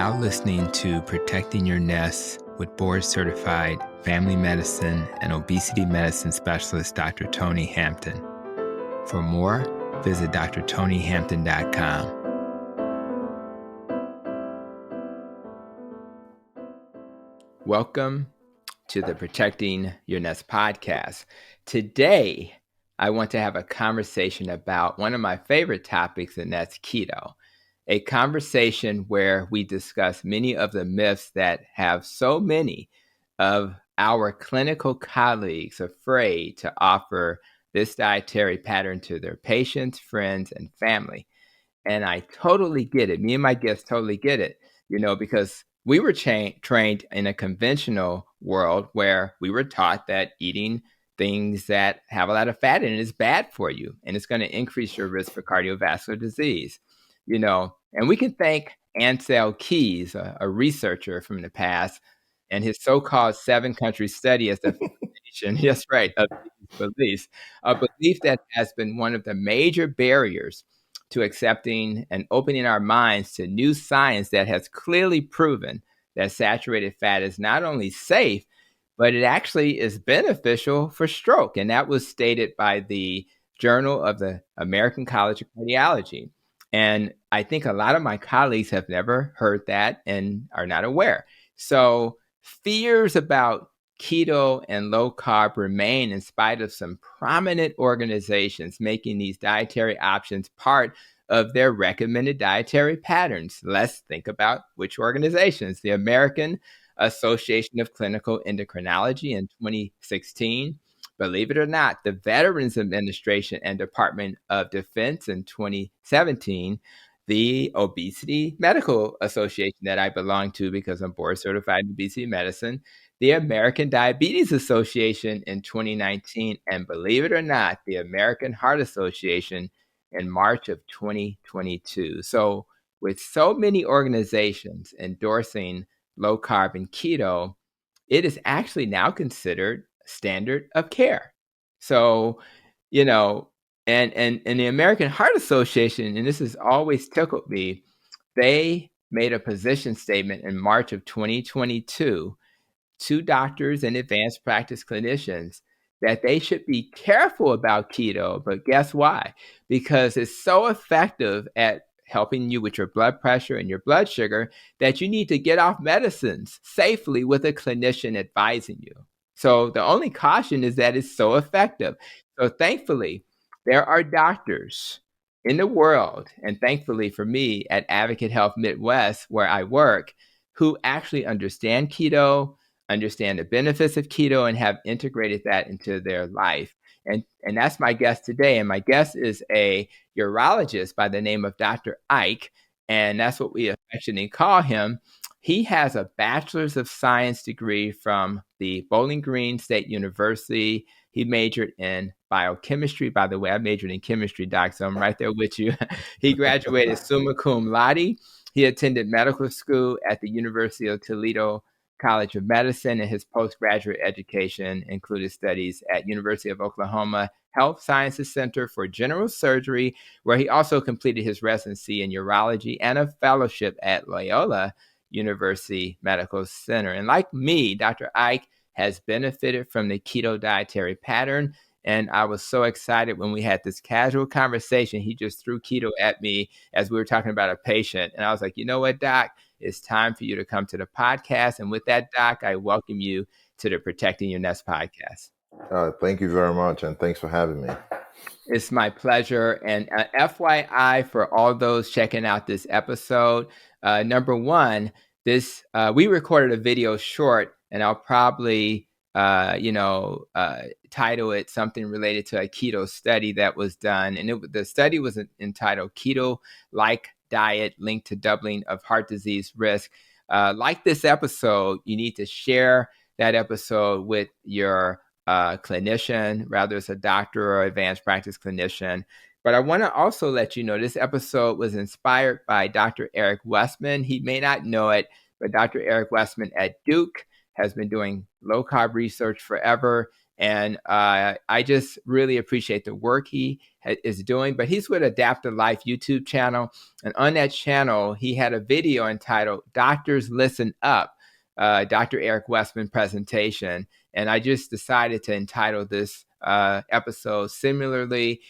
now listening to Protecting Your Nest with board-certified family medicine and obesity medicine specialist Dr. Tony Hampton. For more, visit drtonyhampton.com. Welcome to the Protecting Your Nest podcast. Today, I want to have a conversation about one of my favorite topics, and that's keto. A conversation where we discuss many of the myths that have so many of our clinical colleagues afraid to offer this dietary pattern to their patients, friends, and family. And I totally get it. Me and my guests totally get it, because we were trained in a conventional world where we were taught that eating things that have a lot of fat in it is bad for you, and it's going to increase your risk for cardiovascular disease. And we can thank Ansel Keys, a researcher from the past, and his so-called 7-country study as the foundation, yes, right, of these beliefs, a belief that has been one of the major barriers to accepting and opening our minds to new science that has clearly proven that saturated fat is not only safe, but it actually is beneficial for stroke. And that was stated by the Journal of the American College of Cardiology. And I think a lot of my colleagues have never heard that and are not aware. So fears about keto and low carb remain in spite of some prominent organizations making these dietary options part of their recommended dietary patterns. Let's think about which organizations. The American Association of Clinical Endocrinology in 2016. Believe it or not, the Veterans Administration and Department of Defense in 2017, the Obesity Medical Association that I belong to because I'm board certified in obesity medicine, the American Diabetes Association in 2019, and believe it or not, the American Heart Association in March of 2022. So with so many organizations endorsing low carb and keto, it is actually now considered standard of care. So, and the American Heart Association, and this has always tickled me, they made a position statement in March of 2022 to doctors and advanced practice clinicians that they should be careful about keto. But guess why? Because it's so effective at helping you with your blood pressure and your blood sugar that you need to get off medicines safely with a clinician advising you. So the only caution is that it's so effective. So thankfully, there are doctors in the world, and thankfully for me at Advocate Health Midwest, where I work, who actually understand keto, understand the benefits of keto, and have integrated that into their life. And that's my guest today. And my guest is a urologist by the name of Dr. Ike, and that's what we affectionately call him. He has a Bachelor's of Science degree from the Bowling Green State University. He majored in biochemistry. By the way, I majored in chemistry, Doc, so I'm right there with you. He graduated Summa Cum Laude. He attended medical school at the University of Toledo College of Medicine, and his postgraduate education included studies at University of Oklahoma Health Sciences Center for General Surgery, where he also completed his residency in urology and a fellowship at Loyola University Medical Center. And like me, Dr. Ike has benefited from the keto dietary pattern. And I was so excited when we had this casual conversation. He just threw keto at me as we were talking about a patient. And I was like, you know what, Doc? It's time for you to come to the podcast. And with that, Doc, I welcome you to the Protecting Your Nest podcast. Thank you very much. And thanks for having me. It's my pleasure. And FYI, for all those checking out this episode, number one, we recorded a video short, and I'll probably title it something related to a keto study that was done. And the study was entitled Keto-like Diet Linked to Doubling of Heart Disease Risk. Like this episode, you need to share that episode with your clinician, rather it's a doctor or advanced practice clinician. But I want to also let you know this episode was inspired by Dr. Eric Westman. He may not know it, but Dr. Eric Westman at Duke has been doing low carb research forever. And I just really appreciate the work he is doing. But he's with Adaptive Life YouTube channel. And on that channel, he had a video entitled Doctors Listen Up, Dr. Eric Westman presentation. And I just decided to entitle this episode similarly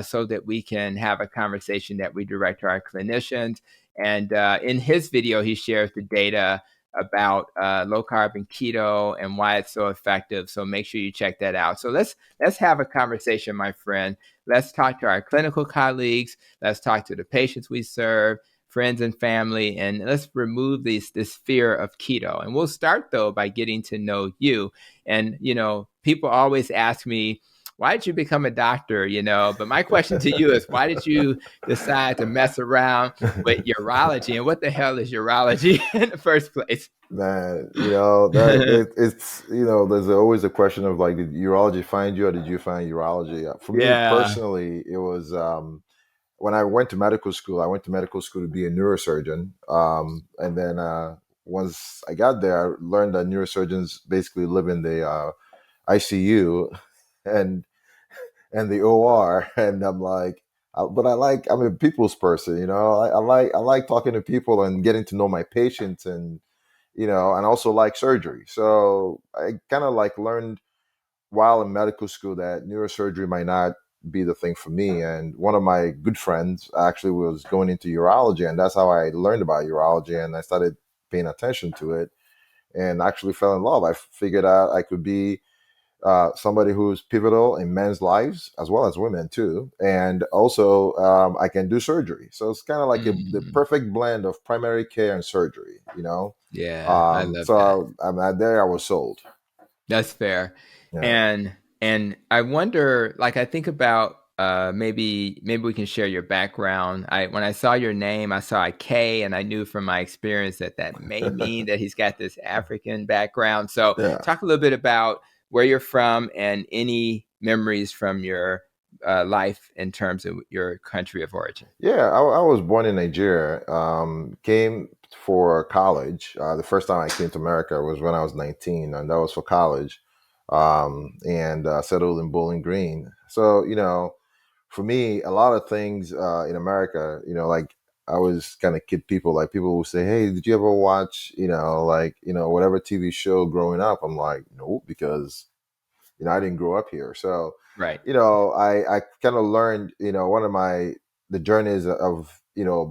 so that we can have a conversation that we direct to our clinicians. And in his video, he shares the data about low carb and keto and why it's so effective. So make sure you check that out. So let's have a conversation, my friend. Let's talk to our clinical colleagues. Let's talk to the patients we serve, friends and family, and let's remove this fear of keto. And we'll start though by getting to know you. And people always ask me, why did you become a doctor? But my question to you is, why did you decide to mess around with urology? And what the hell is urology in the first place? Man, it's there's always a question of like, did urology find you or did you find urology? For me Yeah. personally, it was when I went to medical school. I went to medical school to be a neurosurgeon, and then once I got there, I learned that neurosurgeons basically live in the ICU and the OR, and I'm like, but I'm a people's person, I like talking to people and getting to know my patients, and and also like surgery. So I kind of like learned while in medical school that neurosurgery might not be the thing for me. And one of my good friends actually was going into urology, and that's how I learned about urology, and I started paying attention to it and actually fell in love. I figured out I could be somebody who's pivotal in men's lives as well as women too, and also I can do surgery. So it's kind of like the Mm. perfect blend of primary care and surgery. Yeah, I love that. So there I was sold. That's fair. Yeah. And I wonder, like, I think about maybe we can share your background. When I saw your name, I saw a K, and I knew from my experience that may mean that he's got this African background. So Yeah. talk a little bit about where you're from and any memories from your life in terms of your country of origin. Yeah, I was born in Nigeria. Came for college. The first time I came to America was when I was 19, and that was for college. And settled in Bowling Green. So for me, a lot of things in America, like I always kind of kid people. Like people will say, "Hey, did you ever watch, whatever TV show growing up?" I'm like, "Nope," because I didn't grow up here. So, Right. I kind of learned, one of the journeys of,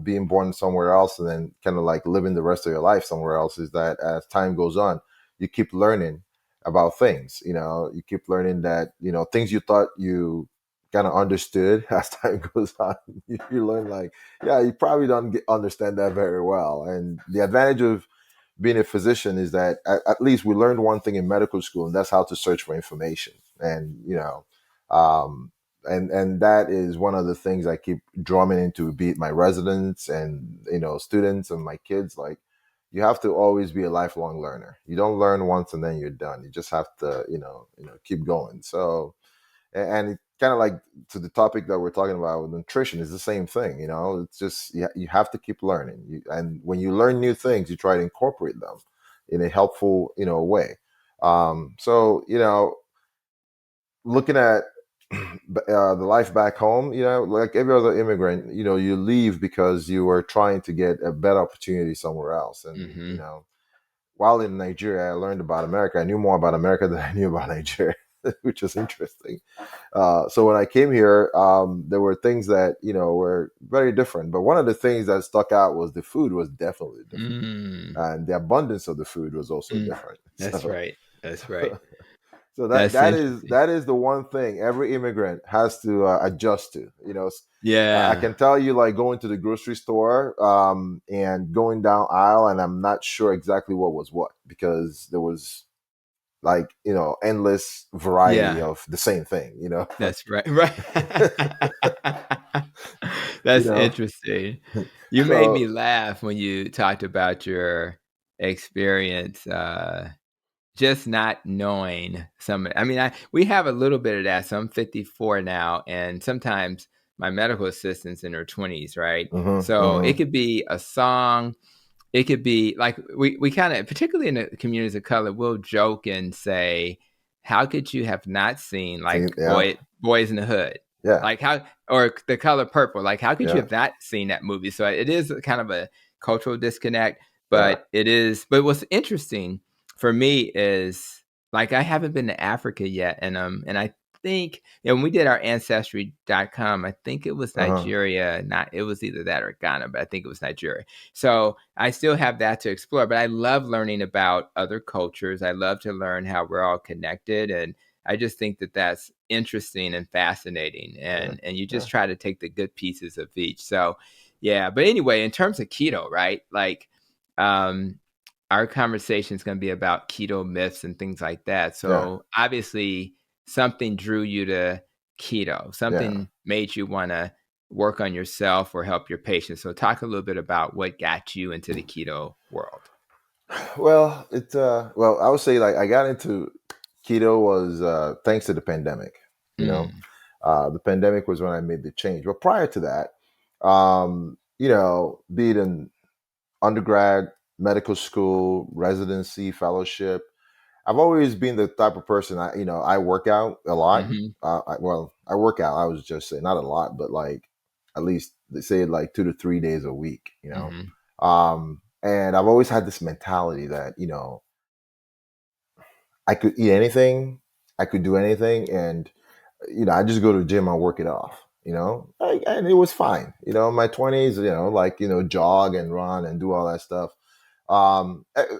being born somewhere else and then kind of like living the rest of your life somewhere else is that as time goes on, you keep learning about things. You keep learning that, things you thought you kind of understood as time goes on, you learn like, yeah, you probably don't understand that very well. And the advantage of being a physician is that at least we learned one thing in medical school, and that's how to search for information. And um, and that is one of the things I keep drumming into, be it my residents and students and my kids. Like, you have to always be a lifelong learner. You don't learn once and then you're done. You just have to keep going. So, and it kind of like, to the topic that we're talking about with nutrition, is the same thing. It's just you have to keep learning. And when you learn new things, you try to incorporate them in a helpful way. So looking at the life back home, like every other immigrant, you leave because you were trying to get a better opportunity somewhere else. And Mm-hmm. while in Nigeria, I learned about America. I knew more about America than I knew about Nigeria, which is interesting. So when I came here, there were things that were very different. But one of the things that stuck out was the food was definitely different, Mm. and the abundance of the food was also Mm. different. That's So, right. That's right. so that That's that is interesting. that is the one thing every immigrant has to adjust to. I Yeah. can tell you, like going to the grocery store and going down aisle, and I'm not sure exactly what was what, because there was like endless variety Yeah. of the same thing. That's right. Right. you That's know. interesting. You made me So laugh when you talked about your experience, just not knowing I mean, we have a little bit of that. So I'm 54 now, and sometimes my medical assistant's in her 20s, right? mhm, So it mhm. could be a song. It could be like we kind of, particularly in the communities of color, we'll joke and say, how could you have not seen like Yeah, Boys in the Hood? yeah, Like how, or The Color Purple? Like how could you yeah, have not seen that movie? So it is kind of a cultural disconnect, yeah. but it is. But what's interesting for me is like I haven't been to Africa yet, and I think, when we did our ancestry.com, I think it was Uh-huh. Nigeria, not it was either that or Ghana, but I think it was Nigeria. So I still have that to explore, but I love learning about other cultures. I love to learn how we're all connected, and I just think that that's interesting and fascinating, Yeah, and you yeah, just try to take the good pieces of each. So yeah, but anyway, in terms of keto, right? Like um our conversation is going to be about keto myths and things like that. yeah, So obviously something drew you to keto, yeah. something made you want to work on yourself or help your patients. So talk a little bit about what got you into the keto world. Well, well, I would say like I got into keto was thanks to the pandemic. You know, Mm, the pandemic was when I made the change. But prior to that, be it in undergrad, medical school, residency, fellowship, I've always been the type of person. I work out a lot. mm-hmm, I work out. I was just saying not a lot, but like at least they say like 2 to 3 days a week. mm-hmm, And I've always had this mentality that I could eat anything, I could do anything, and I just go to the gym and work it off. And it was fine. In my 20s, like jog and run and do all that stuff.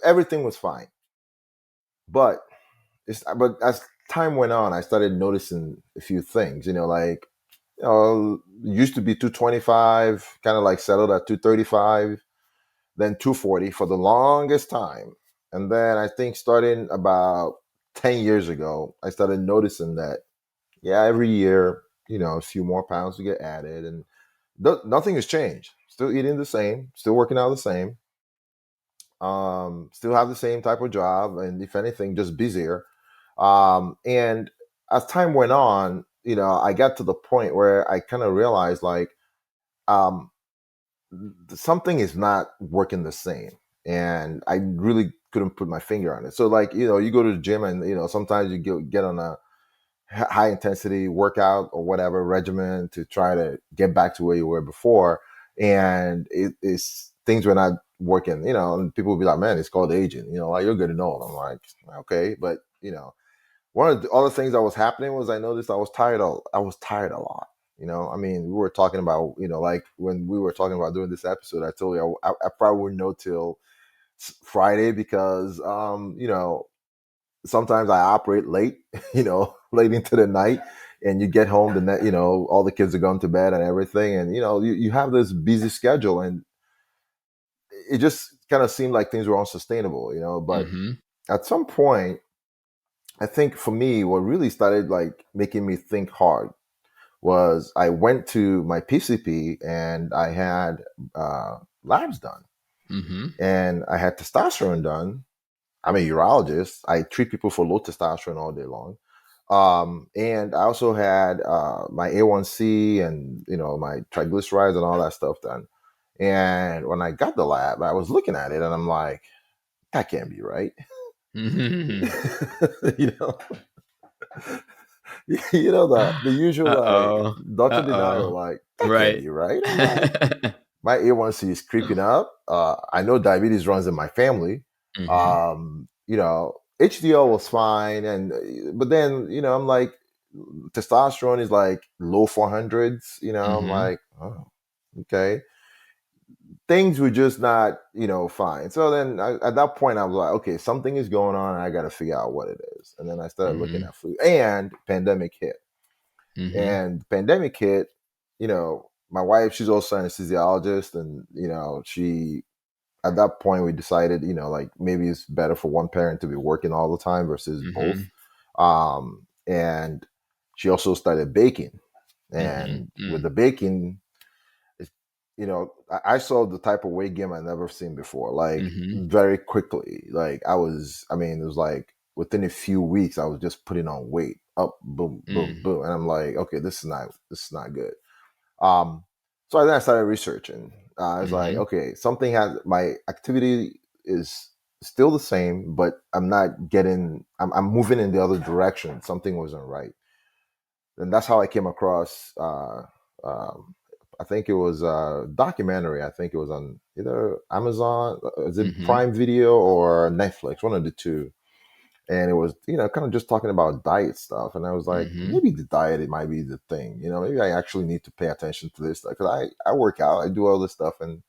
Everything was fine, but as time went on, I started noticing a few things. Like used to be 225, kind of like settled at 235, then 240 for the longest time. And then I think starting about 10 years ago, I started noticing that, yeah, every year, a few more pounds to get added. And nothing has changed. Still eating the same, still working out the same, still have the same type of job. And if anything, just busier. And as time went on, I got to the point where I kind of realized like, um, something is not working the same, and I really couldn't put my finger on it. So like you go to the gym and sometimes you get on a high intensity workout or whatever regimen to try to get back to where you were before, and it's things were not working. And people will be like, man, it's called aging. Like, you're good to know. I'm like, okay, but one of the other things that was happening was I noticed I was tired. I was tired a lot. I mean, we were talking about, like when we were talking about doing this episode, I told you I probably wouldn't know till Friday because, sometimes I operate late, late into the night, and you get home the net, all the kids are going to bed and everything, and you have this busy schedule, and it just kind of seemed like things were unsustainable, But mm-hmm, at some point, I think for me, what really started like making me think hard was I went to my PCP and I had labs done, mm-hmm, and I had testosterone done. I'm a urologist. I treat people for low testosterone all day long. And I also had my A1C and my triglycerides and all that stuff done. And when I got the lab, I was looking at it and I'm like, that can't be right. mm-hmm. you know, the usual like Uh-oh. Dr. Denial, Uh-oh. like that can't Right. be right. I'm like, my A1C is creeping up. I know diabetes runs in my family. Mm-hmm, HDL was fine, and but then I'm like, testosterone is like low 400s. I'm mm-hmm, like, oh, okay. Things were just not fine. So then at that point I was like, okay, something is going on, and I got to figure out what it is. And then I started looking mm-hmm, at food, and pandemic hit. mm-hmm, And pandemic hit, my wife, she's also an anesthesiologist, and she at that point we decided, like maybe it's better for one parent to be working all the time versus mm-hmm, both. And she also started baking, mm-hmm, and with mm, the baking, it's, I saw the type of weight gain I never seen before, like mm-hmm, very quickly. Like I mean, it was like within a few weeks, I was just putting on weight, up, boom, boom, mm, boom, and I'm like, okay, this is not good. Um, so then I started researching. I was like, mm-hmm, okay, something has my activity is still the same, but I'm not getting. I'm moving in the other direction. Something wasn't right, and that's how I came across. Um, I think it was a documentary. I think it was on either Amazon, is it Mm-hmm. Prime Video or Netflix, one of the two. And it was, kind of just talking about diet stuff. And I was like, Mm-hmm. maybe the diet, it might be the thing. Maybe I actually need to pay attention to this stuff because I work out, I do all this stuff, and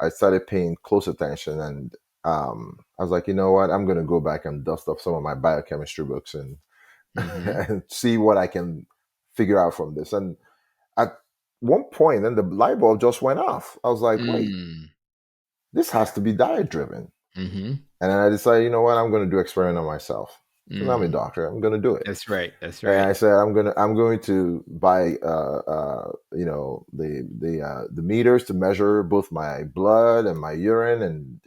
I started paying close attention. And I was like, you know what, I'm going to go back and dust off some of my biochemistry books and Mm-hmm. and see what I can figure out from this. And at one point, then the light bulb just went off. I was like, wait, Mm. this has to be diet driven. Mm-hmm. And then I decided, you know what, I'm going to do experiment on myself because I'm a Mm. doctor. I'm going to do it. That's right. That's And right. I said, I'm going to buy, the meters to measure both my blood and my urine and,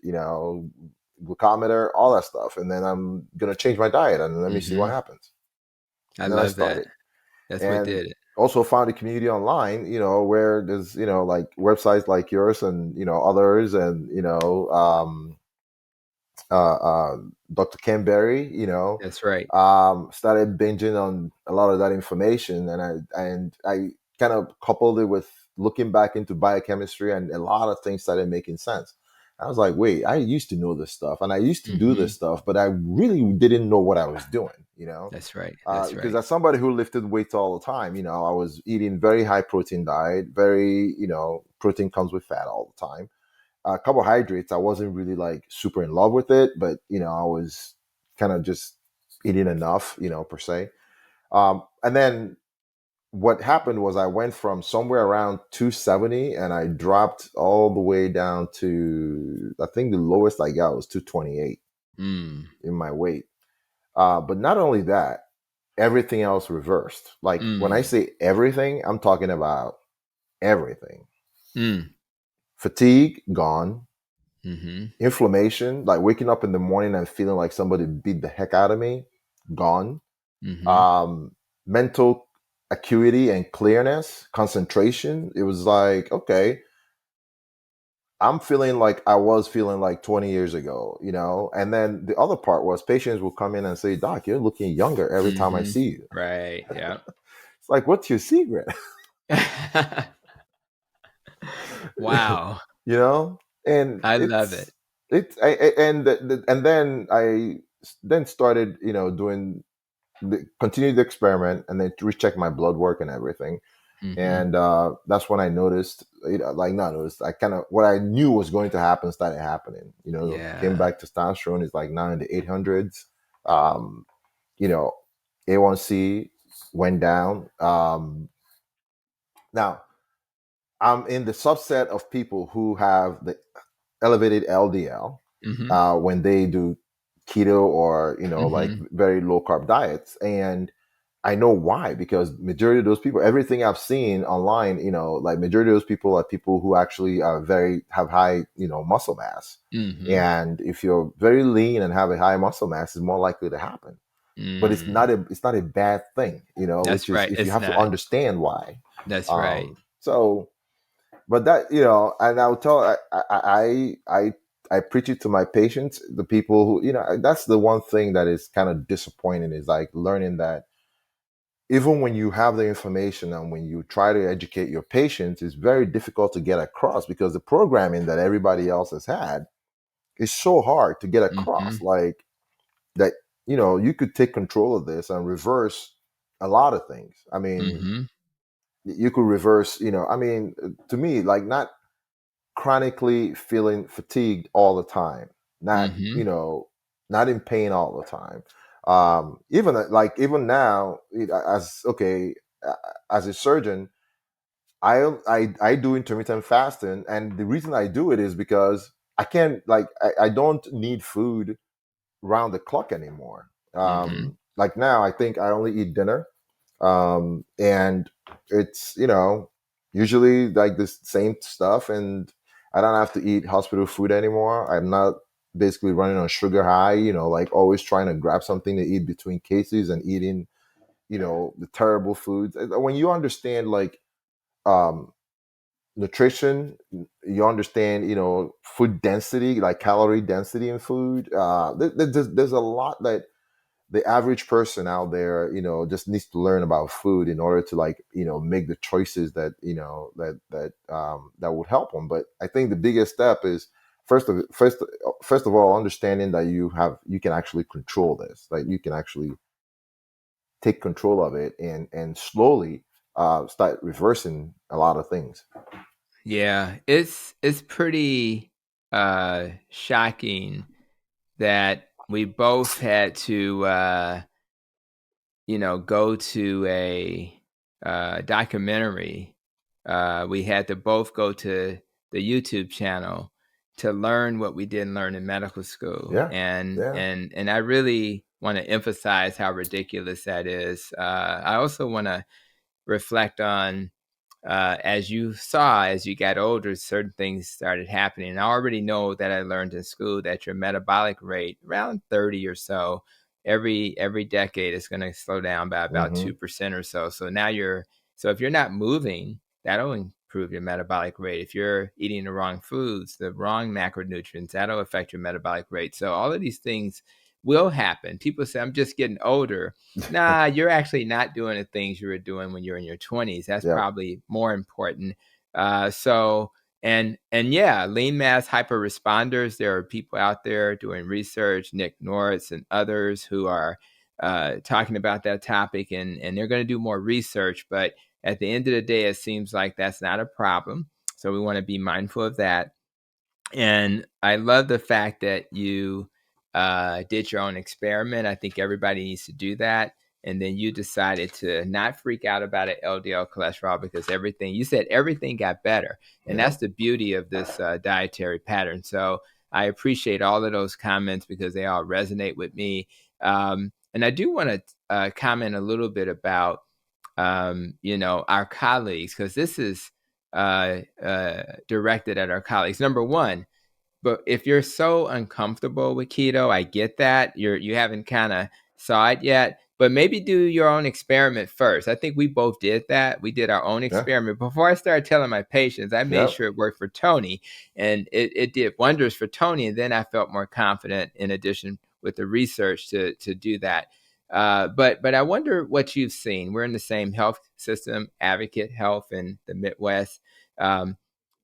glucometer, all that stuff. And then I'm going to change my diet and let me see what Mm-hmm. happens. I And then I love that. started. That's what And did it. also found a community online, where there's, like websites like yours and, others and, uh, uh, Dr. Ken Berry, That's right. started binging on a lot of that information. And I kind of coupled it with looking back into biochemistry, and a lot of things started making sense. I was like, wait, I used to know this stuff and I used to do Mm-hmm. this stuff, but I really didn't know what I was doing. That's right. That's Because right. as somebody who lifted weights all the time, I was eating very high protein diet, very, protein comes with fat all the time. Carbohydrates, I wasn't really like super in love with it, but, I was kind of just eating enough, per se. And then what happened was I went from somewhere around 270 and I dropped all the way down to, I think the lowest I got was 228 Mm. in my weight. But not only that, everything else reversed. Like when I Mm. say everything, I'm talking about everything. Mm. Fatigue gone, Mm-hmm. inflammation, like waking up in the morning and feeling like somebody beat the heck out of me, gone. Mm-hmm. um, Mental acuity and clearness, concentration. It was like, okay, I'm feeling like I was feeling like 20 years ago. And then the other part was patients will come in and say, Doc, you're looking younger every time I Mm-hmm. see you. Right. Yeah. It's like, what's your secret? Wow. you know? And I love it. and then I then started, doing continued the experiment and then recheck my blood work and everything. Mm-hmm. And that's when I noticed, like not noticed, I kind of what I knew was going to happen started happening. Came Yeah. back testosterone is like now in the 800s. Um, you know, A1C went down. Now I'm in the subset of people who have the elevated LDL Mm-hmm. when they do keto or like Mm-hmm. very low carb diets. And I know why, because majority of those people, everything I've seen online, like majority of those people are people who actually are have high, muscle mass. Mm-hmm. And if you're very lean and have a high muscle mass, it's more likely to happen. But it's Mm. not a bad thing, which That's is right. if you It's have to not. understand why. That's right. So, but that, and I'll tell, I preach it to my patients, the people who, that's the one thing that is kind of disappointing is like learning that even when you have the information and when you try to educate your patients, it's very difficult to get across because the programming that everybody else has had is so hard to get Mm-hmm. across. Like that, you could take control of this and reverse a lot of things. I mean, Mm-hmm. you could reverse, to me, like not chronically feeling fatigued all the time, not, Mm-hmm. not in pain all the time. Even like even now, as okay, as a surgeon, I do intermittent fasting, and the reason I do it is because I can't like I don't need food round the clock anymore. Mm-hmm. Like now, I think I only eat dinner, and it's usually like the same stuff, and I don't have to eat hospital food anymore. I'm not basically running on sugar high, like always trying to grab something to eat between cases and eating, the terrible foods. When you understand like um nutrition, you understand, food density, like calorie density in food. There's a lot that the average person out there, just needs to learn about food in order to, like, make the choices that, that would help them. But I think the biggest step is first of all, understanding that you can actually control this, like you can actually take control of it, and slowly start reversing a lot of things. Yeah, it's pretty shocking that we both had to go to a documentary. We had to both go to the YouTube channel to learn what we didn't learn in medical school. Yeah, And yeah. and I really want to emphasize how ridiculous that is. I also want to reflect on, as you saw, as you got older, certain things started happening. And I already know that I learned in school that your metabolic rate, around 30 or so, every decade is going to slow down by about Hmm. 2% or so. So if you're not moving, that'll improve your metabolic rate. If you're eating the wrong foods, the wrong macronutrients, that'll affect your metabolic rate. So all of these things will happen. People say, I'm just getting older. Nah, you're actually not doing the things you were doing when you're in your 20s. That's Yeah. probably more important. And yeah, lean mass hyper responders. There are people out there doing research, Nick Norris and others, who are talking about that topic, and they're going to do more research. But at the end of the day, it seems like that's not a problem. So we want to be mindful of that. And I love the fact that you did your own experiment. I think everybody needs to do that. And then you decided to not freak out about an LDL cholesterol because you said everything got better. And Yeah. that's the beauty of this dietary pattern. So I appreciate all of those comments because they all resonate with me. And I do want to comment a little bit about, our colleagues, because this is directed at our colleagues. Number one, but if you're so uncomfortable with keto, I get that. You haven't kind of saw it yet, but maybe do your own experiment first. I think we both did that. We did our own Yeah. experiment. Before I started telling my patients, I made Yeah. sure it worked for Tony, and it did wonders for Tony. And then I felt more confident, in addition with the research, to do that. But I wonder what you've seen. We're in the same health system, Advocate Health in the Midwest. Um,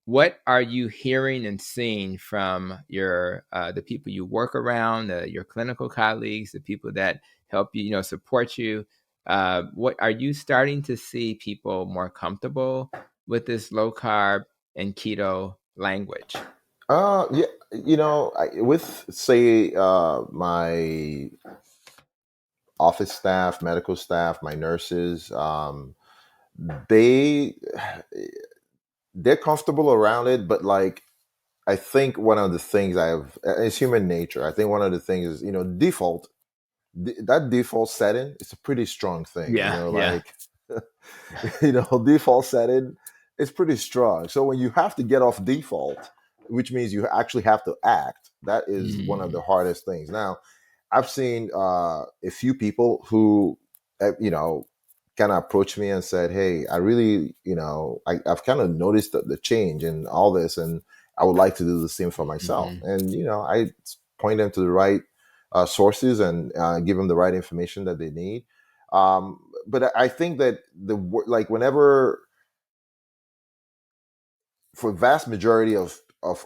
what are you hearing and seeing from your the people you work around, your clinical colleagues, the people that help you, support you? What are you starting to see people more comfortable with this low carb and keto language? Yeah. With, say, my office staff, medical staff, my nurses, they they're comfortable around it, but, like, I think one of the things it's human nature. I think one of the things is, that default setting is a pretty strong thing, Yeah, yeah. like, default setting is pretty strong. So when you have to get off default, which means you actually have to act, that is one of the Mm, hardest things. Now, I've seen a few people who, kind of approached me and said, "Hey, I really, I've kind of noticed the change in all this, and I would like to do the same for myself." mhm. And I point them to the right sources, and give them the right information that they need. But I think that like, whenever, for vast majority of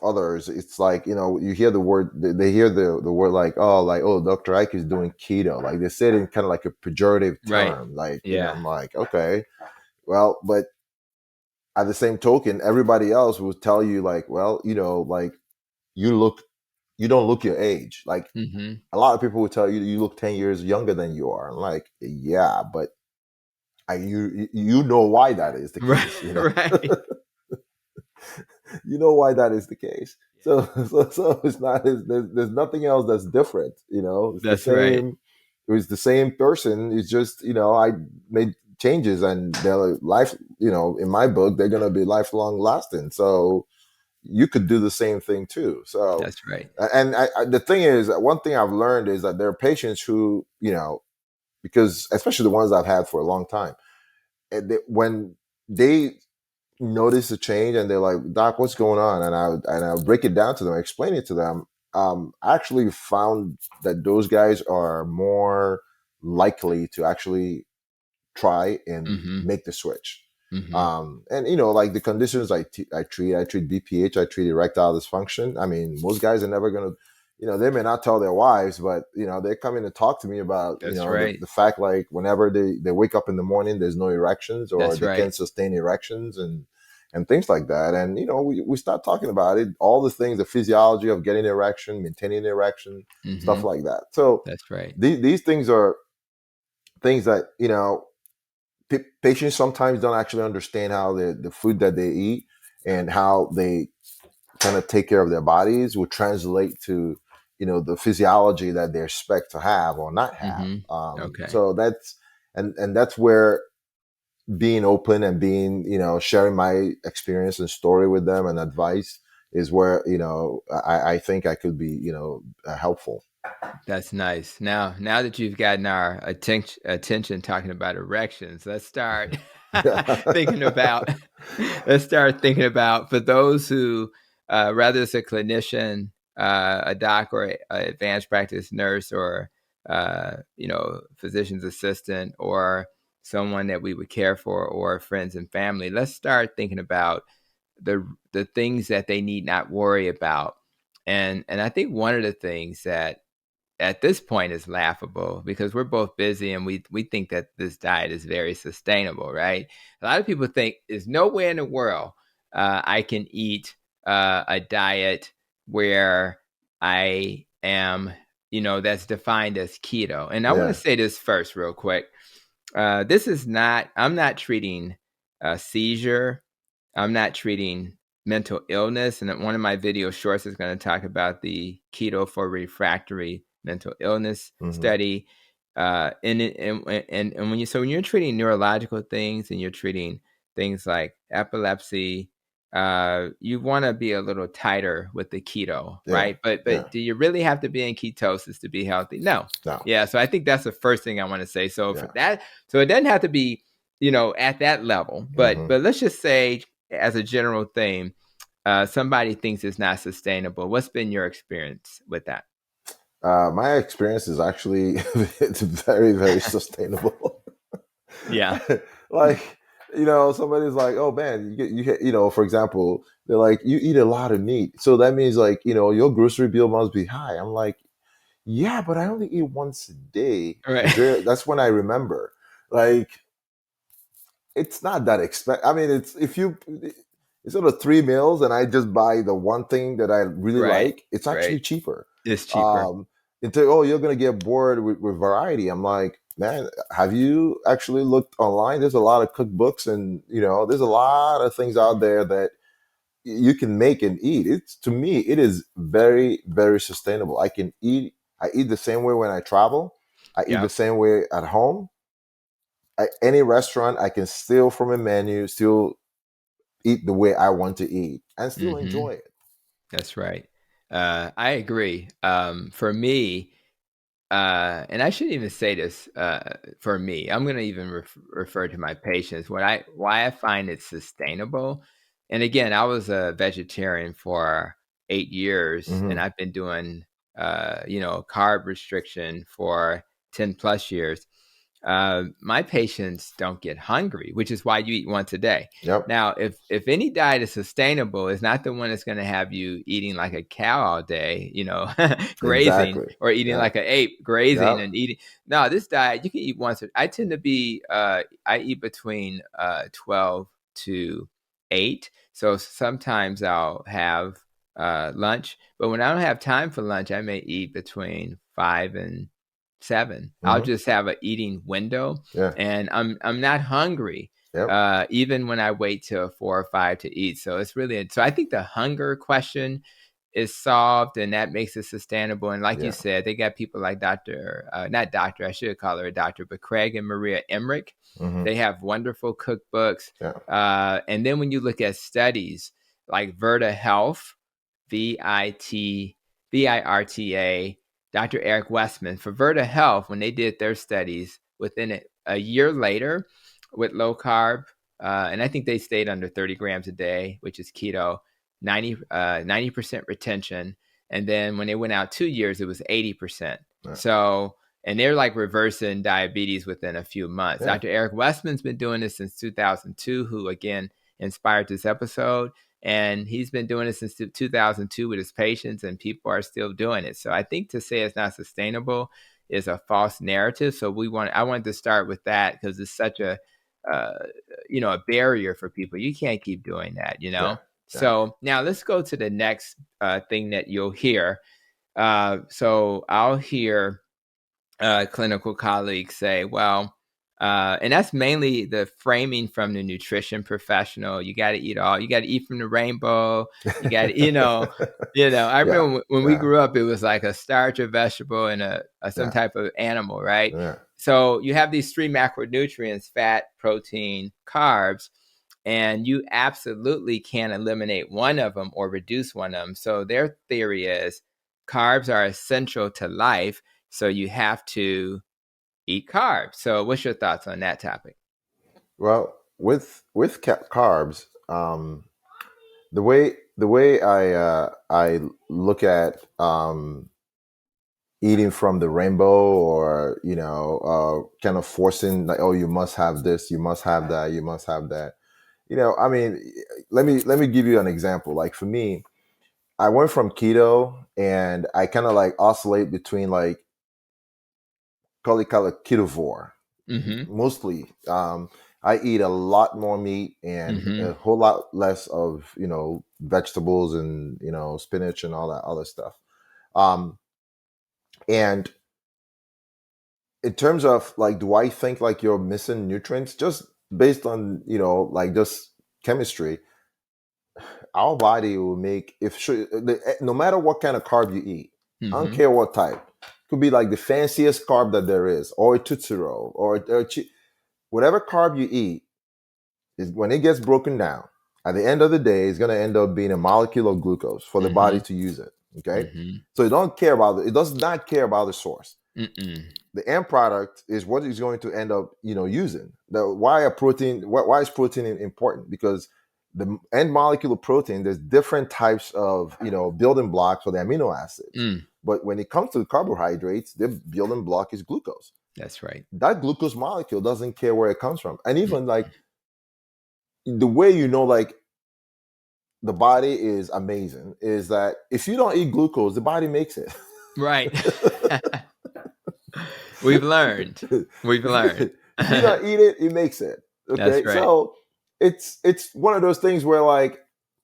others, it's like, you hear the word, they hear the word, like, oh, Dr. Ike is doing keto, like they say it in kind of like a pejorative Right. term, like, Yeah. I'm like, okay, well, but at the same token, everybody else will tell you, like, well, like, you look you don't look your age. Like, Hmm. a lot of people will tell you you look 10 years younger than you are. I'm like, yeah, but you know why that is the Right. case, Right. you know why that is the case. Yeah. So it's not, there's nothing else that's different. It's the That's right. same. It was the same person. It's just, I made changes, and their life, in my book, they're gonna be lifelong lasting. So you could do the same thing too. So, That's right. and the thing is, one thing I've learned is that there are patients who, because especially the ones I've had for a long time, when they notice a change and they're like, Doc, what's going on? And I break it down to them, I explain it to them. I actually found that those guys are more likely to actually try and Mm-hmm. make the switch. Mm-hmm. And like the conditions I treat BPH, I treat erectile dysfunction. I mean, most guys are never gonna, they may not tell their wives, but they're coming to talk to me about, That's the, right. the fact, like, whenever they wake up in the morning, there's no erections, or That's they right. can't sustain erections, and things like that. And we start talking about it, all the things, the physiology of getting an erection, maintaining an erection, Mm-hmm. stuff like that. So That's right. these things are things that patients sometimes don't actually understand how the food that they eat and how they kind of take care of their bodies will translate to the physiology that they expect to have or not have. Mm-hmm. Okay. So and that's where being open and being sharing my experience and story with them and advice is where I think I could be helpful. That's nice. Now that you've gotten our attention talking about erections, let's start thinking about. Let's start thinking about, for those who, whether it's a clinician, a doc, or a advanced practice nurse, or physician's assistant, or someone that we would care for, or friends and family. Let's start thinking about the things that they need not worry about. And I think one of the things that at this point is laughable, because we're both busy and we think that this diet is very sustainable, right? A lot of people think there's nowhere in the world I can eat a diet where I am, that's defined as keto. And I want to Yeah. say this first real quick. I'm not treating a seizure. I'm not treating mental illness. And one of my video shorts is going to talk about the keto for refractory mental illness Hmm. study. And when you're treating neurological things and you're treating things like epilepsy, you want to be a little tighter with the keto, Yeah. right? But Yeah. do you really have to be in ketosis to be healthy? No. No. Yeah. So I think that's the first thing I want to say. So for Yeah. that, so it doesn't have to be, at that level, but Hmm. let's just say, as a general theme, somebody thinks it's not sustainable. What's been your experience with that? My experience is actually it's very, very sustainable. Yeah. Like, somebody's like, "Oh man, for example, they're like, you eat a lot of meat, so that means, like, your grocery bill must be high." I'm like, "Yeah, but I only eat once a day. All right. That's when I remember. Like, it's not that expensive. I mean, it's if you it's sort of three meals, and I just buy the one thing that I really Right. like. It's Right. actually cheaper. It's cheaper. Um, until, oh, you're gonna get bored with variety. I'm like, man, have you actually looked online? There's a lot of cookbooks, and there's a lot of things out there that you can make and eat. It's, to me, it is very, very sustainable. I eat the same way when I travel. I eat the Yep. same way at home. At any restaurant, I can steal from a menu, still eat the way I want to eat, and still Mm-hmm. enjoy it. That's right. I agree. For me, and I shouldn't even say this for me. I'm going to even refer to my patients. Why I find it sustainable. And again, I was a vegetarian for 8 years, and Hmm. I've been doing carb restriction for 10 plus years. My patients don't get hungry, which is why you eat once a day. Yep. Now, if any diet is sustainable, it's not the one that's going to have you eating like a cow all day, grazing, Exactly. or eating Yeah. like an ape, grazing Yep. and eating. No, this diet you can eat once. I tend to be, I eat between 12 to 8. So sometimes I'll have lunch, but when I don't have time for lunch, I may eat between 5 and 7. I'll Hmm. just have a eating window, Yeah. and I'm not hungry Yep. even when I wait till 4 or 5 to eat. So it's really, so I think the hunger question is solved, and that makes it sustainable. And like you Yeah. said, they got people like not doctor, I should call her a doctor, but Craig and Maria Emmerich. Hmm. They have wonderful cookbooks. Yeah. And then when you look at studies like Verta Health, VIRTA, Dr. Eric Westman, for Verta Health, when they did their studies, within a year later, with low carb and I think they stayed under 30 grams a day, which is keto, 90% retention. And then when they went out 2 years, it was 80%. Yeah. So, and they're like reversing diabetes within a few months. Yeah. Dr. Eric Westman's been doing this since 2002, who again inspired this episode. And he's been doing it since 2002 with his patients, and people are still doing it. So I think to say it's not sustainable is a false narrative. So I wanted to start with that because it's such a a barrier for people. You can't keep doing that, Yeah. So now let's go to the next thing that you'll hear. So I'll hear clinical colleagues say, well, and that's mainly the framing from the nutrition professional. You got to eat all. You got to eat from the rainbow. You got to, I remember when we grew up, it was like a starch, a vegetable, and some type of animal, right? Yeah. So you have these three macronutrients: fat, protein, carbs, and you absolutely can eliminate one of them or reduce one of them. So their theory is carbs are essential to life, so you have to eat carbs. So what's your thoughts on that topic? Well, with carbs, the way I look at eating from the rainbow, or kind of forcing like, oh, you must have this, you must have that, you must have that. I mean, let me give you an example. Like for me, I went from keto, and I kind of like oscillate between like call it ketovore. Mm-hmm. Mostly, I eat a lot more meat and a whole lot less of vegetables and spinach and all that other stuff. And in terms of like, do I think like you're missing nutrients just based on like just chemistry? Our body will make no matter what kind of carb you eat. I don't care what type. Could be like the fanciest carb that there is, or a Tootsie Roll, or whatever carb you eat, is when it gets broken down, at the end of the day, it's going to end up being a molecule of glucose for the body to use it. Okay. So it does not care about the source. The end product is what it's going to end up, using. Why is protein important? Because the end molecule of protein, there's different types of, building blocks for the amino acids. But when it comes to the carbohydrates, the building block is glucose. That's right. That glucose molecule doesn't care where it comes from. And even like the way like the body is amazing is that if you don't eat glucose, the body makes it. Right. We've learned. If you don't eat it, it makes it. Okay. That's right. So it's one of those things where like,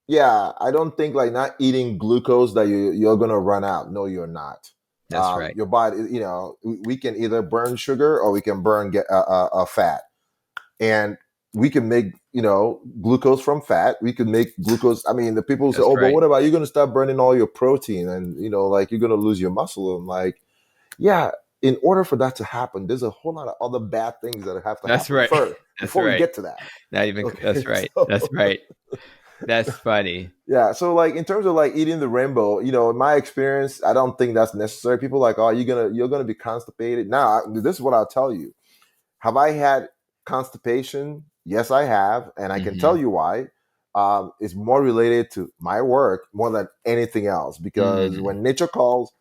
yeah, I don't think like not eating glucose that you're gonna run out. No, you're not. That's right. Your body, we can either burn sugar or we can burn fat, and we can make glucose from fat. We can make glucose. I mean, the people say, but what about you're gonna start burning all your protein and like you're gonna lose your muscle? I'm like, yeah. In order for that to happen, there's a whole lot of other bad things that have to happen first before we get to that. Not even. Okay? That's right. That's right. That's funny. Yeah. So like in terms of like eating the rainbow, in my experience, I don't think that's necessary. People are like, oh, you're gonna be constipated. Now, this is what I'll tell you. Have I had constipation? Yes, I have, and I can tell you why. It's more related to my work more than anything else, because when nature calls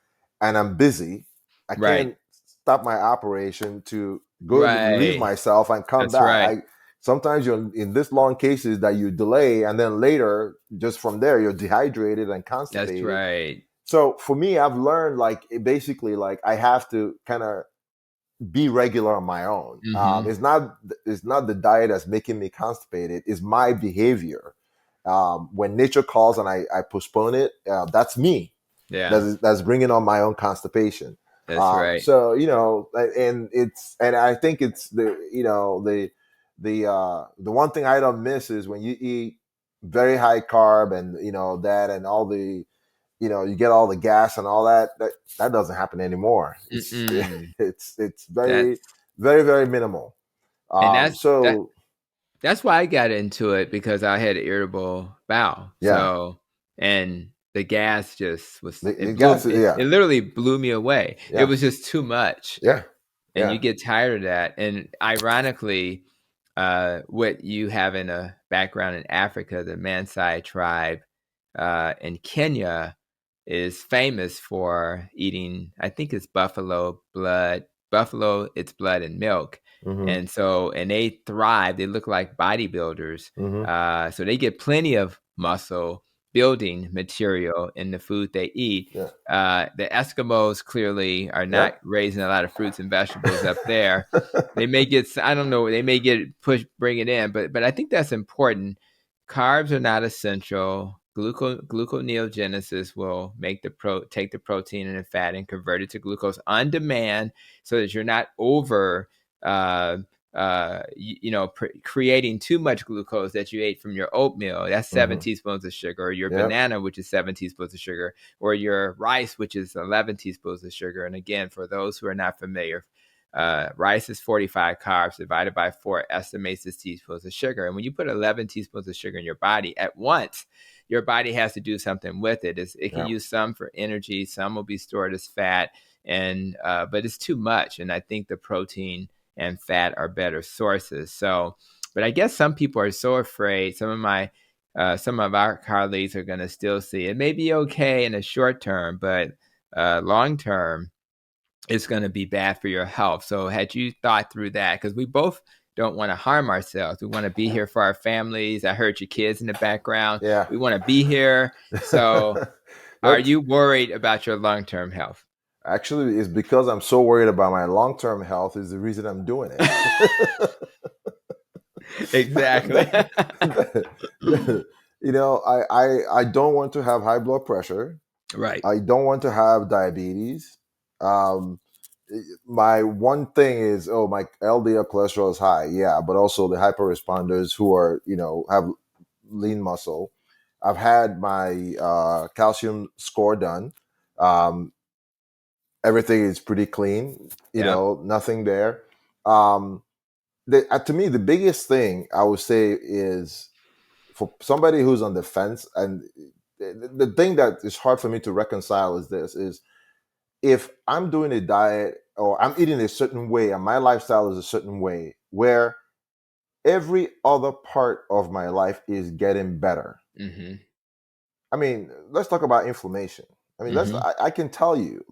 and I'm busy, I can't stop my operation to go relieve myself and come back. Sometimes you're in this long cases that you delay, and then later, just from there, you're dehydrated and constipated. That's right. So for me, I've learned like basically like I have to kind of be regular on my own. It's not the diet that's making me constipated. It's my behavior. When nature calls and I postpone it, that's me. Yeah, that's bringing on my own constipation. That's right. So and I think it's the one thing I don't miss is when you eat very high carb and that and all the you get all the gas and all that doesn't happen anymore. It's very very very minimal. And that's why I got into it, because I had irritable bowel. Yeah. So and the gas just was it literally blew me away. Yeah. It was just too much. Yeah. And you get tired of that. And ironically, what you have in a background in Africa, the Maasai tribe in Kenya is famous for eating, I think it's buffalo, its blood and milk. Mm-hmm. And so, and they thrive, they look like bodybuilders. Mm-hmm. So they get plenty of muscle building material in the food they eat. Yeah. The Eskimos clearly are not Yep. raising a lot of fruits and vegetables up there. They may get, I don't know, they may get pushed, bring it in, but I think that's important. Carbs are not essential. Gluconeogenesis will make take the protein and the fat and convert it to glucose on demand, so that you're not over, creating too much glucose that you ate from your oatmeal. That's 7 teaspoons of sugar, or your Yep. banana, which is 7 teaspoons of sugar, or your rice, which is 11 teaspoons of sugar. And again, for those who are not familiar, rice is 45 carbs divided by 4 estimates the teaspoons of sugar. And when you put 11 teaspoons of sugar in your body at once, your body has to do something with it. It can use some for energy, some will be stored as fat, and but it's too much. And I think the protein and fat are better sources. So, but I guess some people are so afraid. Some of our colleagues are going to still see it may be okay in the short term, but long term, it's going to be bad for your health. So had you thought through that? Because we both don't want to harm ourselves. We want to be here for our families. I heard your kids in the background. Yeah. We want to be here. So are Nope. you worried about your long-term health? Actually, it's because I'm so worried about my long-term health is the reason I'm doing it. Exactly. I don't want to have high blood pressure. Right. I don't want to have diabetes. My one thing is, my LDL cholesterol is high. Yeah, but also the hyper responders who are, have lean muscle. I've had my calcium score done. Everything is pretty clean. Nothing there. To me, the biggest thing I would say is for somebody who's on the fence, and the thing that is hard for me to reconcile is this: is if I'm doing a diet or I'm eating a certain way and my lifestyle is a certain way, where every other part of my life is getting better. Mm-hmm. I mean, let's talk about inflammation. I mean, Mm-hmm. I can tell you,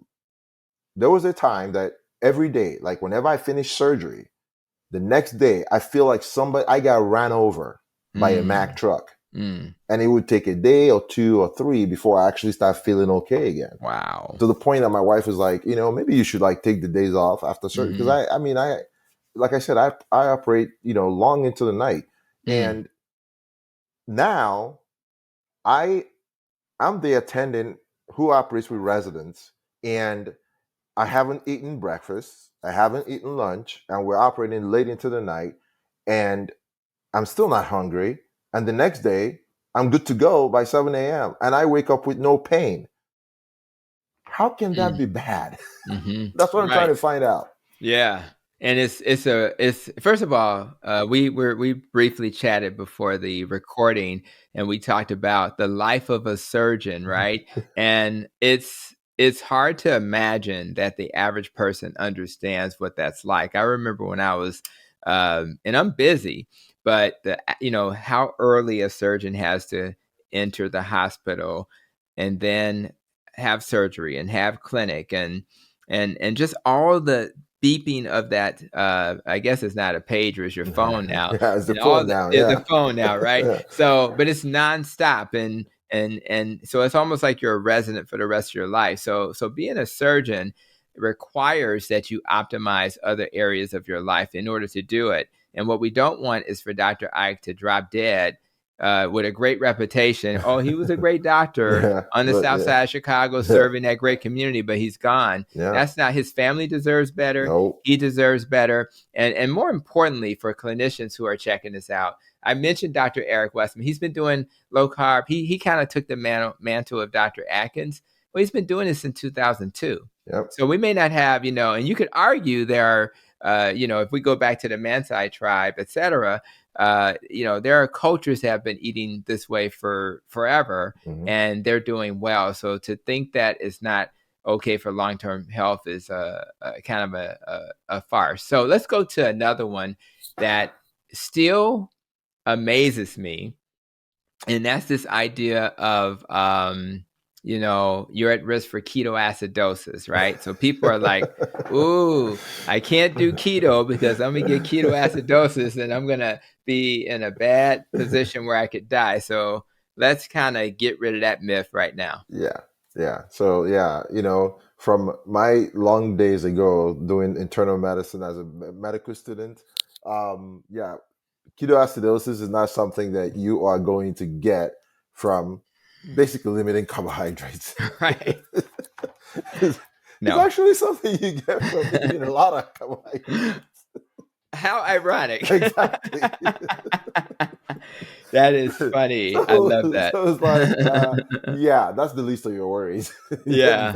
there was a time that every day, like whenever I finished surgery, the next day I feel like I got ran over by a Mack truck. And it would take a day or 2 or 3 before I actually start feeling okay again. Wow. To the point that my wife was like, maybe you should like take the days off after surgery. Because I like I said, I operate, long into the night. And now I'm the attendant who operates with residents, and I haven't eaten breakfast, I haven't eaten lunch, and we're operating late into the night, and I'm still not hungry. And the next day, I'm good to go by 7 a.m. and I wake up with no pain. How can that be bad? That's what I'm trying to find out. Yeah. And it's first of all, we briefly chatted before the recording, and we talked about the life of a surgeon, right? And it's hard to imagine that the average person understands what that's like. I remember when I was, and I'm busy, but how early a surgeon has to enter the hospital and then have surgery and have clinic and just all the beeping of that. I guess it's not a pager, it's your phone now. Yeah, it's the And phone now. it's Yeah. the phone now, right? Yeah. So, but it's nonstop, and so it's almost like you're a resident for the rest of your life. So being a surgeon requires that you optimize other areas of your life in order to do it. And what we don't want is for Dr. Ike to drop dead with a great reputation. Oh, he was a great doctor on the south side of Chicago, serving that great community, but he's gone. Yeah. That's not, his family deserves better. Nope. He deserves better. And more importantly, for clinicians who are checking this out, I mentioned Dr. Eric Westman. He's been doing low carb. He kind of took the mantle of Dr. Atkins. Well, he's been doing this since 2002. Yep. So we may not have, and you could argue there are, if we go back to the Maasai tribe, et cetera, there are cultures that have been eating this way for forever, and they're doing well. So to think that it's not okay for long-term health is kind of a farce. So let's go to another one that still amazes me, and that's this idea of you're at risk for ketoacidosis, right? So people are like, ooh, I can't do keto because I'm gonna get ketoacidosis and I'm gonna be in a bad position where I could die. So let's kind of get rid of that myth right now. Yeah. Yeah. So yeah, from my long days ago doing internal medicine as a medical student, yeah, ketoacidosis is not something that you are going to get from basically limiting carbohydrates. Right. it's, it's No. actually something you get from eating a lot of carbohydrates. How ironic. Exactly. That is funny. I love that. So it's like, yeah, that's the least of your worries. Yeah,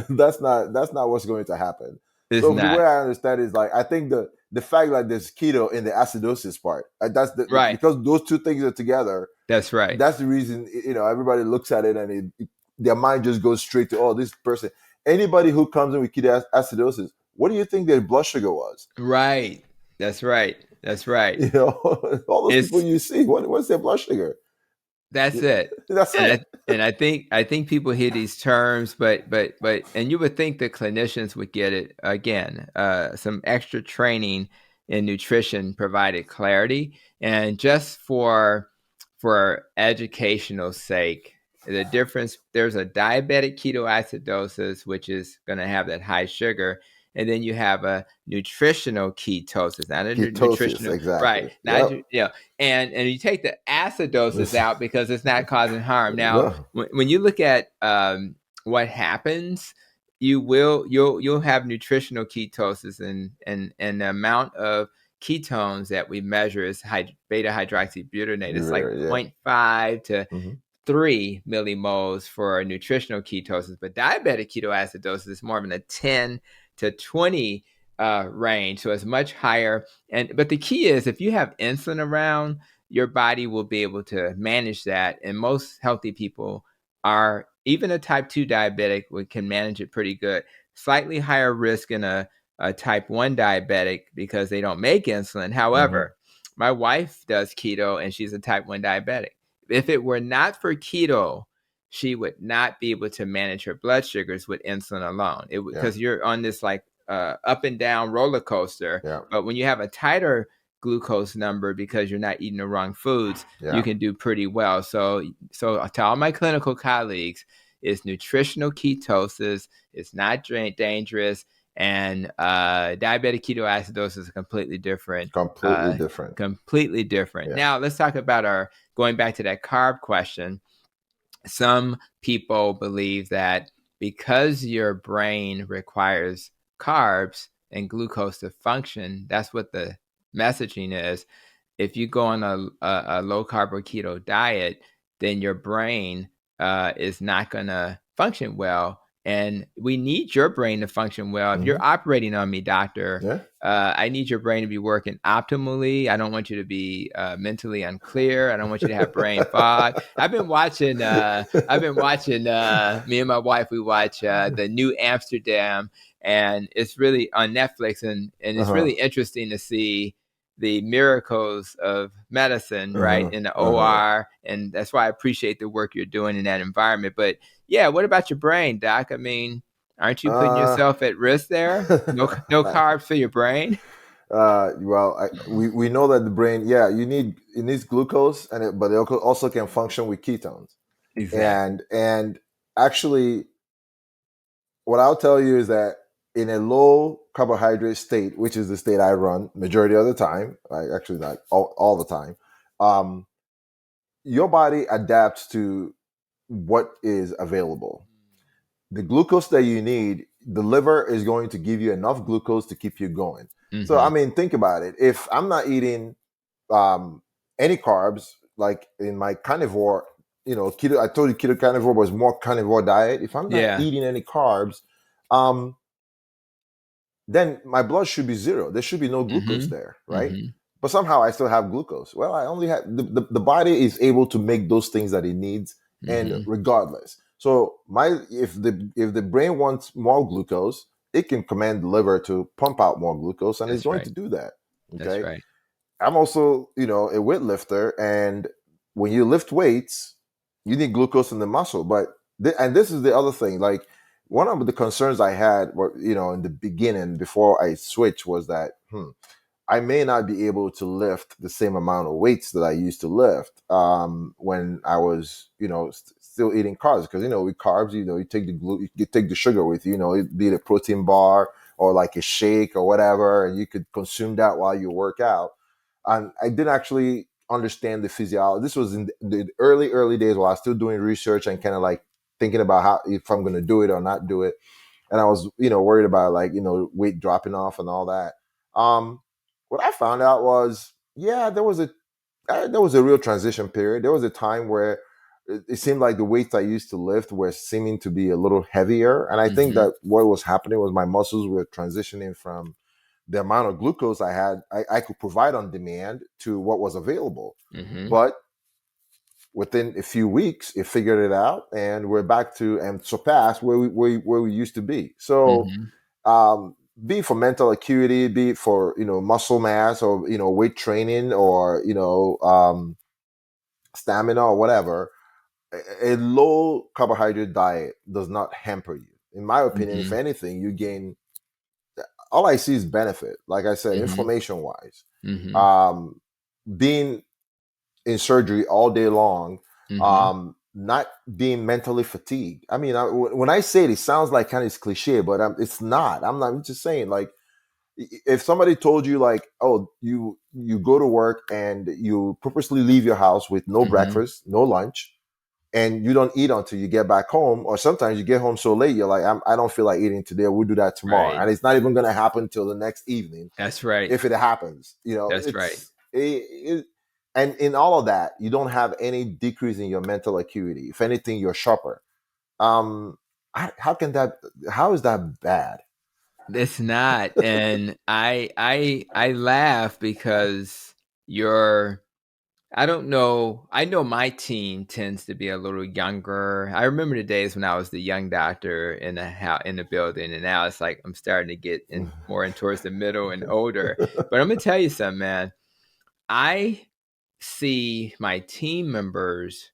That's not what's going to happen. it's So the way not. I understand it is like I think the fact that there's keto in the acidosis part, that's Right. because those two things are together. That's right. That's the reason everybody looks at it and their mind just goes straight to, oh, this person. Anybody who comes in with ketoacidosis, what do you think their blood sugar was? Right. That's right. That's right. All those people It's you see, what's their blood sugar? That's it. That's And it. I think people hear these terms, but and you would think the clinicians would get it again. Some extra training in nutrition provided clarity, and just for educational sake, the difference, there's a diabetic ketoacidosis, which is going to have that high sugar, and then you have a nutritional ketosis, not a Ketosis, nutritional, right? exactly. Not Yep. and you take the acidosis out because it's not causing harm. Now, No. when you look at what happens, you'll have nutritional ketosis, and the amount of ketones that we measure is beta hydroxybutyrate. It's like Very, zero yeah. point 0.5 to Mhm. 3 millimoles for nutritional ketosis, but diabetic ketoacidosis is more of a 10 to 20 range, so it's much higher. But the key is, if you have insulin around, your body will be able to manage that, and most healthy people are, even a type 2 diabetic can manage it pretty good. Slightly higher risk in a type 1 diabetic because they don't make insulin. Mhm. However, my wife does keto and she's a type 1 diabetic. If it were not for keto, she would not be able to manage her blood sugars with insulin alone. Yeah. Because you're on this like up and down roller coaster. Yeah. But when you have a tighter glucose number because you're not eating the wrong foods, you Yeah. can do pretty well. So to all my clinical colleagues, it's nutritional ketosis. It's not dangerous, and diabetic ketoacidosis is completely different. Completely different. Completely different. Yeah. Now let's talk about going back to that carb question. Some people believe that because your brain requires carbs and glucose to function, that's what the messaging is. If you go on a low carb or keto diet, then your brain is not going to function well. And we need your brain to function well. If Mhm. you're operating on me, doctor, Yeah. I need your brain to be working optimally. I don't want you to be mentally unclear. I don't want you to have brain fog. I've been watching. Me and my wife. We watch the New Amsterdam, and it's really on Netflix, and it's Uh-huh. really interesting to see the miracles of medicine, right, Uh-huh. in the Uh-huh. OR, and that's why I appreciate the work you're doing in that environment. But yeah, what about your brain, Doc? I mean, aren't you putting Uh, yourself at risk there? No carbs for your brain. well, we know that the brain, yeah, it needs glucose, but it also can function with ketones. Exactly. And actually, what I'll tell you is that in a low carbohydrate state, which is the state I run majority of the time, actually not all the time, um, your body adapts to what is available. The glucose that you need, the liver is going to give you enough glucose to keep you going. So, I Mm-hmm. mean, think about it. If I'm not eating um, any carbs, like in my carnivore, keto, I told you keto carnivore was more carnivore diet. If I'm not Yeah. eating any carbs, um, then my blood should be zero. There should be no glucose Mm-hmm. there, right? Mm-hmm. But somehow I still have glucose. Well, I only have the body is able to make those things that it needs, and Mm-hmm. regardless. So if the brain wants more glucose, it can command the liver to pump out more glucose, and it's That's going right. to do that. That's Okay. right. I'm also, a weightlifter, and when you lift weights, you need glucose in the muscle. But and this is the other thing. Like, one of the concerns I had, in the beginning before I switched, was that I may not be able to lift the same amount of weights that I used to lift when I was, still eating carbs. Because with carbs, you take you take the sugar with you. Be it a protein bar or like a shake or whatever, and you could consume that while you work out. And I didn't actually understand the physiology. This was in the early days while I was still doing research and kind of like thinking about how, if I'm going to do it or not do it. And I was, worried about like, weight dropping off and all that. What I found out was, yeah, there was a real transition period. There was a time where it seemed like the weights I used to lift were seeming to be a little heavier. And I think that what was happening was my muscles were transitioning from the amount of glucose I could provide on demand to what was available. But within a few weeks, it figured it out, and we're back to and surpassed where we used to be. So, be it for mental acuity, be it for muscle mass, or weight training, or stamina, or whatever, a low carbohydrate diet does not hamper you. In my opinion, if anything, you gain. All I see is benefit. Like I said, inflammation wise, being in surgery all day long, not being mentally fatigued. I mean, when I say it sounds like kind of cliche, but it's not. I'm just saying, like, if somebody told you, like, oh, you go to work and you purposely leave your house with no breakfast, no lunch, and you don't eat until you get back home, or sometimes you get home so late, you're like, I don't feel like eating today. We'll do that tomorrow. Right. And it's not even going to happen till the next evening. That's right. If it happens, That's right. And in all of that, you don't have any decrease in your mental acuity. If anything, you're sharper. How is that bad? It's not. And I laugh because I don't know. I know my team tends to be a little younger. I remember the days when I was the young doctor in the building, and now it's like I'm starting to get more in towards the middle and older. But I'm gonna tell you something, man. I see my team members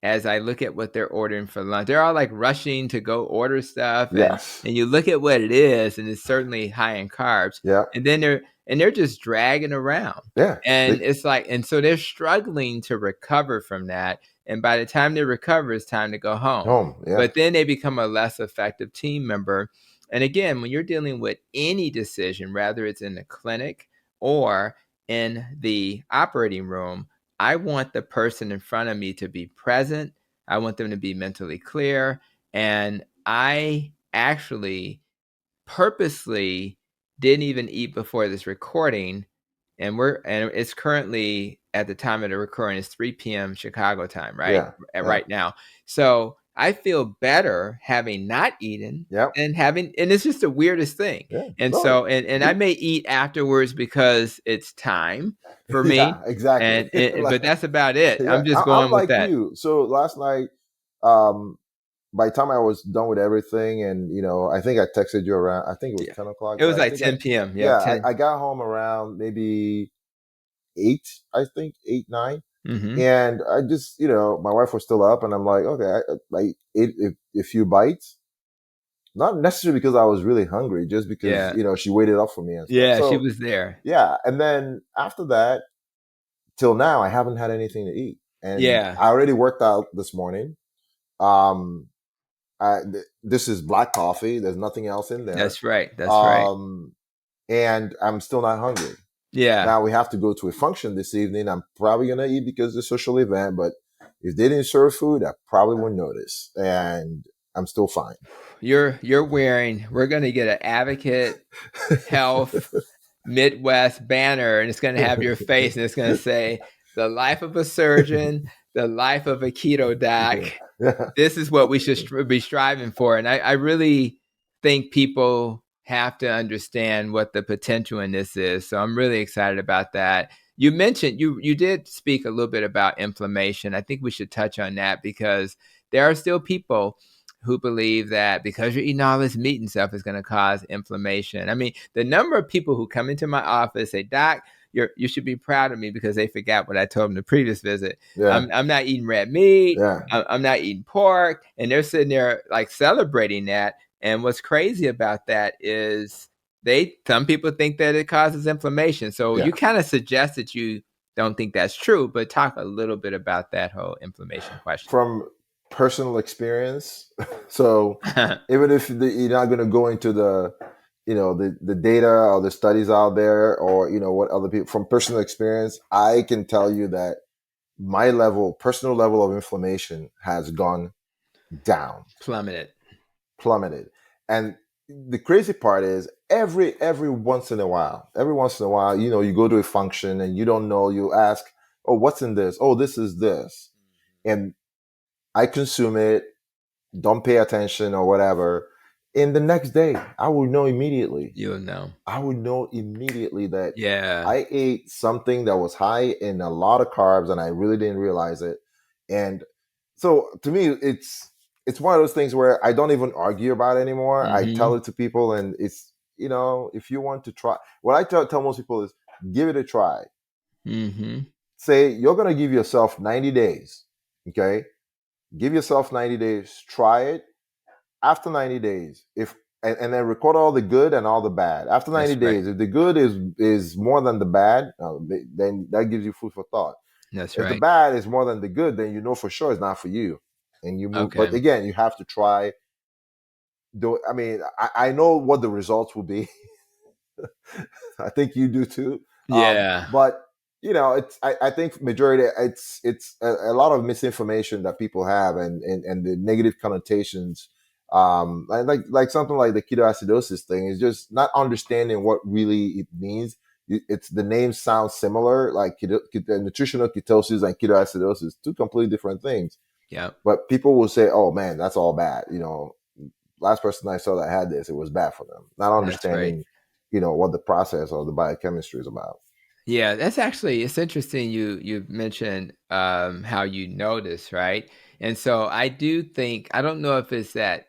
as I look at what they're ordering for lunch. They're all like rushing to go order stuff, Yes. and you look at what it is, and it's certainly high in carbs. Yeah. And then they're just dragging around. Yeah. And it's like, and so they're struggling to recover from that. And by the time they recover, it's time to go home. Yeah. But then they become a less effective team member. And again, when you're dealing with any decision, whether it's in the clinic or in the operating room, I want the person in front of me to be present. I want them to be mentally clear. And I actually purposely didn't even eat before this recording. And it's currently, at the time of the recording, it's 3 p.m. Chicago time, right? Yeah. Right now. So I feel better having not eaten and it's just the weirdest thing. Yeah. And so, and I may eat afterwards because it's time for me. Yeah, exactly. But that's about it. Yeah, I'm just going with like that. you. So last night, by the time I was done with everything, and I think I texted you around. I think it was 10 o'clock. It was like 10 p.m. Yeah, I got home around maybe 8. I think 8, 9. Mm-hmm. And I just, my wife was still up, and I'm like, okay, I ate a few bites. Not necessarily because I was really hungry, just because she waited up for me and stuff. Yeah, so, she was there. Yeah, and then after that, till now, I haven't had anything to eat, and I already worked out this morning. This is black coffee. There's nothing else in there. That's right. That's right. And I'm still not hungry. Yeah. Now we have to go to a function this evening. I'm probably gonna eat because it's a social event, but if they didn't serve food, I probably wouldn't notice, and I'm still fine. We're gonna get an Advocate Health Midwest banner, and it's gonna have your face, and it's gonna say, "The life of a surgeon, the life of a keto doc." Yeah. This is what we should be striving for. And I really think people have to understand what the potential in this is. So I'm really excited about that. You mentioned, you did speak a little bit about inflammation. I think we should touch on that, because there are still people who believe that because you're eating all this meat and stuff is going to cause inflammation. I mean, the number of people who come into my office say, "Doc, you should be proud of me because they forgot what I told them the previous visit. Yeah. I'm not eating red meat. Yeah. I'm not eating pork. And they're sitting there like celebrating that. And what's crazy about that is some people think that it causes inflammation. So Yeah. you kind of suggest that you don't think that's true, but talk a little bit about that whole inflammation question. From personal experience, so even if you're not going to go into the the data or the studies out there, or what other people, from personal experience, I can tell you that my personal level of inflammation has gone down, plummeted. And the crazy part is every once in a while, you go to a function and you don't know, you ask, oh, what's in this? Oh, this is this. And I consume it, don't pay attention or whatever. In the next day, I will know immediately. You'll know. I would know immediately that Yeah. I ate something that was high in a lot of carbs and I really didn't realize it. And so to me, it's one of those things where I don't even argue about it anymore. I tell it to people, and it's, if you want to try, what I tell most people is give it a try. Say you're going to give yourself 90 days. Okay. Give yourself 90 days, try it. After 90 days, and then record all the good and all the bad. After 90 That's right. days, if the good is more than the bad, then that gives you food for thought. That's If right. the bad is more than the good, then you know for sure it's not for you, and you move. Okay. But again, you have to try. I mean, I know what the results will be. I think you do too. Yeah. But I think majority, it's a lot of misinformation that people have, and the negative connotations. Like something like the ketoacidosis thing is just not understanding what really it means. It's the name sounds similar, like nutritional ketosis and ketoacidosis, two completely different things. Yeah. But people will say, "Oh man, that's all bad." Last person I saw that had this, it was bad for them. Not understanding, what the process or the biochemistry is about. Yeah, it's interesting you mentioned how you notice, right? And so I do think, I don't know if it's that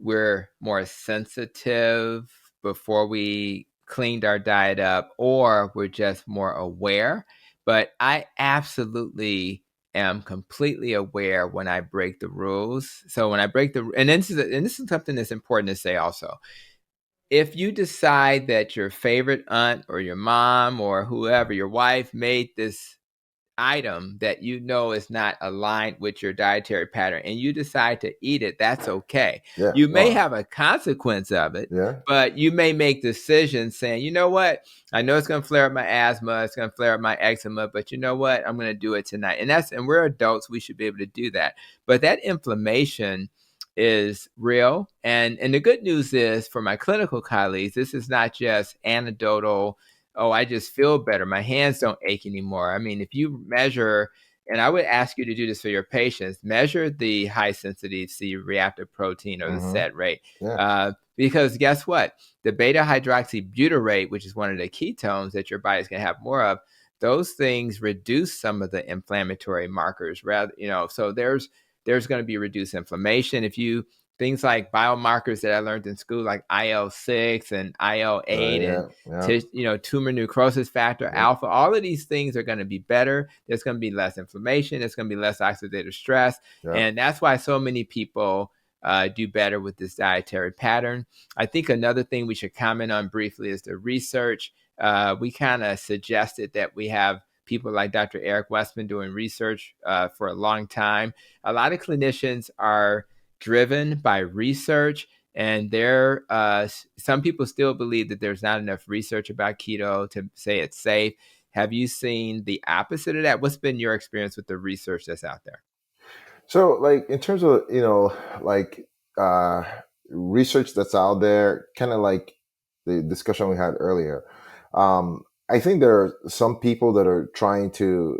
we're more sensitive before we cleaned our diet up, or we're just more aware, but I absolutely am completely aware when I break the rules. So when I break and this is something that's important to say also. If you decide that your favorite aunt or your mom or whoever, your wife, made this item that you know is not aligned with your dietary pattern and you decide to eat it, that's okay. Yeah. You may have a consequence of it, Yeah. but you may make decisions saying, you know what, I know it's going to flare up my asthma, it's going to flare up my eczema, but you know what, I'm going to do it tonight. And we're adults, we should be able to do that. But that inflammation is real. And the good news is, for my clinical colleagues, this is not just anecdotal, oh, I just feel better, my hands don't ache anymore. I mean, if you measure, and I would ask you to do this for your patients, measure the high sensitivity C-reactive protein, or the SET rate. Yeah. Because guess what? The beta hydroxybutyrate, which is one of the ketones that your body's going to have more of, those things reduce some of the inflammatory markers. So there's going to be reduced inflammation. Things like biomarkers that I learned in school, like IL-6 and IL-8 and tumor necrosis factor, alpha, all of these things are going to be better. There's going to be less inflammation. There's going to be less oxidative stress. And that's why so many people do better with this dietary pattern. I think another thing we should comment on briefly is the research. We kind of suggested that we have people like Dr. Eric Westman doing research for a long time. A lot of clinicians are driven by research, and some people still believe that there's not enough research about keto to say it's safe. Have you seen the opposite of that? What's been your experience with the research that's out there? So, like, in terms of research that's out there, kind of like the discussion we had earlier, I think there are some people that are trying to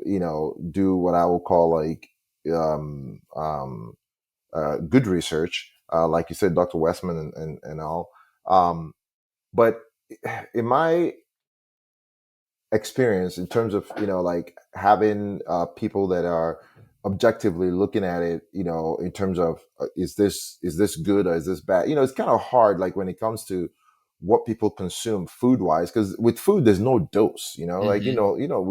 do what I will call like good research, like you said, Dr. Westman and all. But in my experience, in terms of like having people that are objectively looking at it, in terms of is this good or is this bad? It's kind of hard, like when it comes to what people consume food wise, because with food there's no dose, like we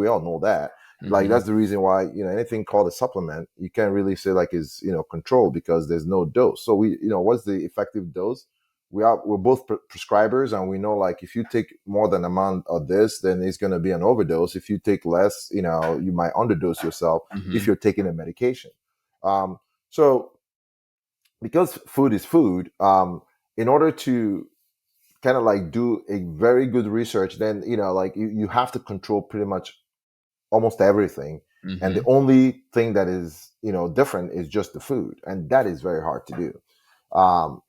all know that. Like Mm-hmm. that's the reason why anything called a supplement you can't really say like is controlled, because there's no dose. So we what's the effective dose? We're both prescribers, and we know like if you take more than amount of this, then it's going to be an overdose. If you take less, you might underdose yourself Mm-hmm. if you're taking a medication. So because food is food, in order to kind of like do a very good research, then like you have to control pretty much almost everything. And the Mm-hmm. only thing that is different is just the food, and that is very hard to do.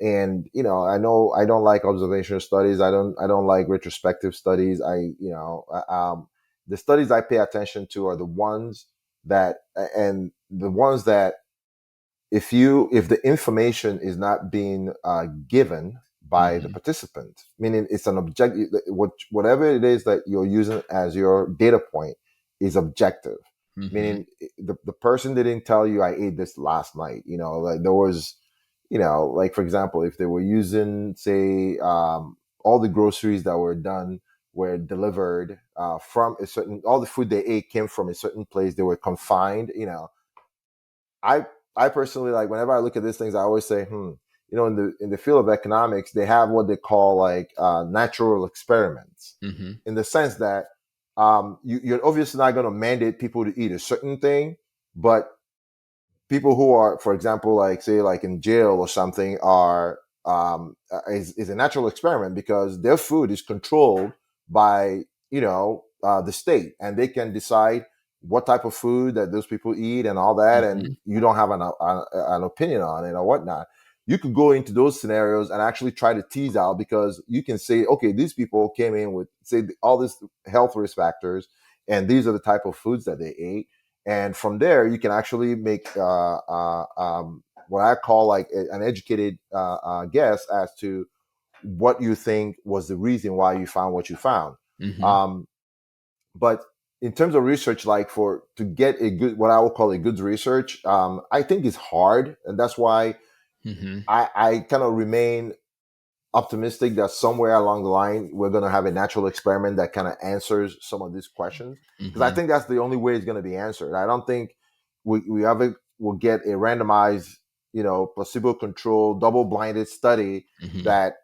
And I know I don't like observational studies. I don't like retrospective studies. The studies I pay attention to are the ones that and the ones that if the information is not being given by the Mm-hmm. participant, meaning it's an objective, whatever it is that you're using as your data point is objective, Mm-hmm. meaning the person didn't tell you I ate this last night. Like there was, like for example, if they were using, say, all the groceries that were done were delivered from a certain, all the food they ate came from a certain place, they were confined. I I personally, like, whenever I look at these things, I always say, in the field of economics, they have what they call like natural experiments, Mm-hmm. in the sense that you're obviously not going to mandate people to eat a certain thing, but people who are, for example, like say like in jail or something, are is a natural experiment, because their food is controlled by the state, and they can decide what type of food that those people eat and all that, and Mm-hmm. you don't have an opinion on it or whatnot. You could go into those scenarios and actually try to tease out, because you can say, okay, these people came in with, say, all these health risk factors, and these are the type of foods that they ate, and from there you can actually make what I call like an educated guess as to what you think was the reason why you found what you found. Mm-hmm. um, but in terms of research, like for to get a good, what I would call a good research, I think it's hard, and that's why Mm-hmm. I kind of remain optimistic that somewhere along the line we're going to have a natural experiment that kind of answers some of these questions, because I Mm-hmm. think that's the only way it's going to be answered. I don't think we ever will get a randomized, placebo controlled, double blinded study Mm-hmm. that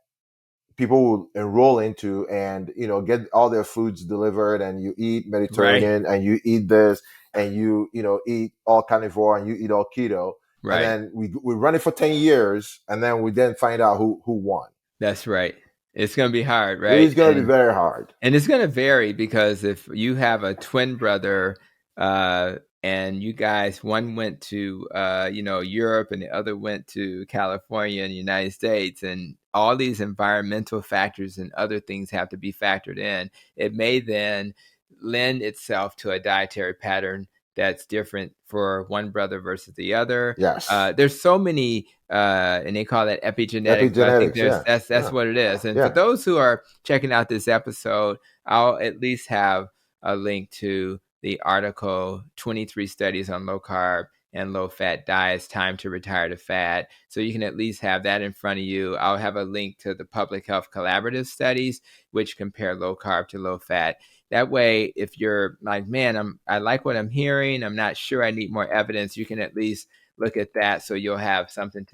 people will enroll into, and get all their foods delivered, and you eat Right. Mediterranean, and you eat this, and you eat all carnivore, and you eat all keto, and Right. then we run it for 10 years, and then we then find out who won. That's right. It's going to be hard, It right? is going to be very hard. And it's going to vary, because if you have a twin brother, and you guys, one went to Europe and the other went to California in the United States, and all these environmental factors and other things have to be factored in, it may then lend itself to a dietary pattern that's different for one brother versus the other. Yes. There's so many, and they call that epigenetics, but I think Epigenetics. Yeah. that's Yeah. what it is. And for Yeah. those who are checking out this episode, I'll at least have a link to the article 23 studies on low carb and low fat diets, time to retire to fat. So you can at least have that in front of you. I'll have a link to the public health collaborative studies, which compare low carb to low fat. That way, if you're like, man, I like what I'm hearing, I'm not sure, I need more evidence, you can at least look at that, so you'll have something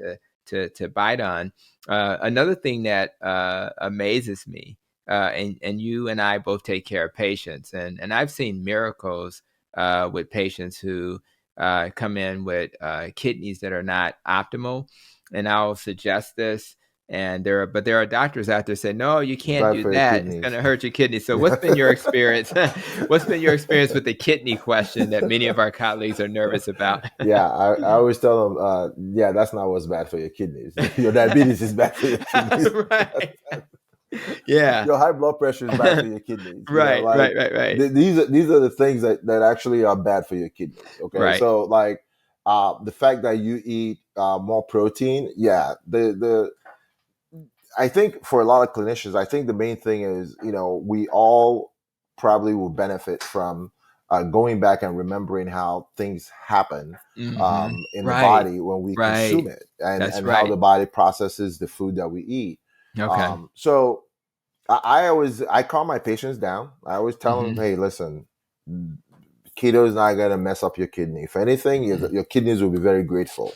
to bite on. Another thing that amazes me, and you and I both take care of patients, and I've seen miracles with patients who come in with kidneys that are not optimal, and I'll suggest this. And there are doctors out there saying, no, you It's can't bad do for your that. It's going kidneys. to hurt your kidneys. So what's been your experience? What's been your experience with the kidney question that many of our colleagues are nervous about? Yeah, I always tell them, yeah, that's not what's bad for your kidneys. Your diabetes is bad for your kidneys. Right. Yeah. Your high blood pressure is bad for your kidneys. Right, Like right, right, right. these are the things that actually are bad for your kidneys. Okay, Right. so like the fact that you eat more protein, yeah, the I think for a lot of clinicians, I think the main thing is, we all probably will benefit from going back and remembering how things happen Mhm. in the Right. body when we Right. consume it, and That's and how right. the body processes the food that we eat. Okay. So I calm my patients down. I always tell them, hey, listen, keto is not going to mess up your kidney. If anything, your kidneys will be very grateful.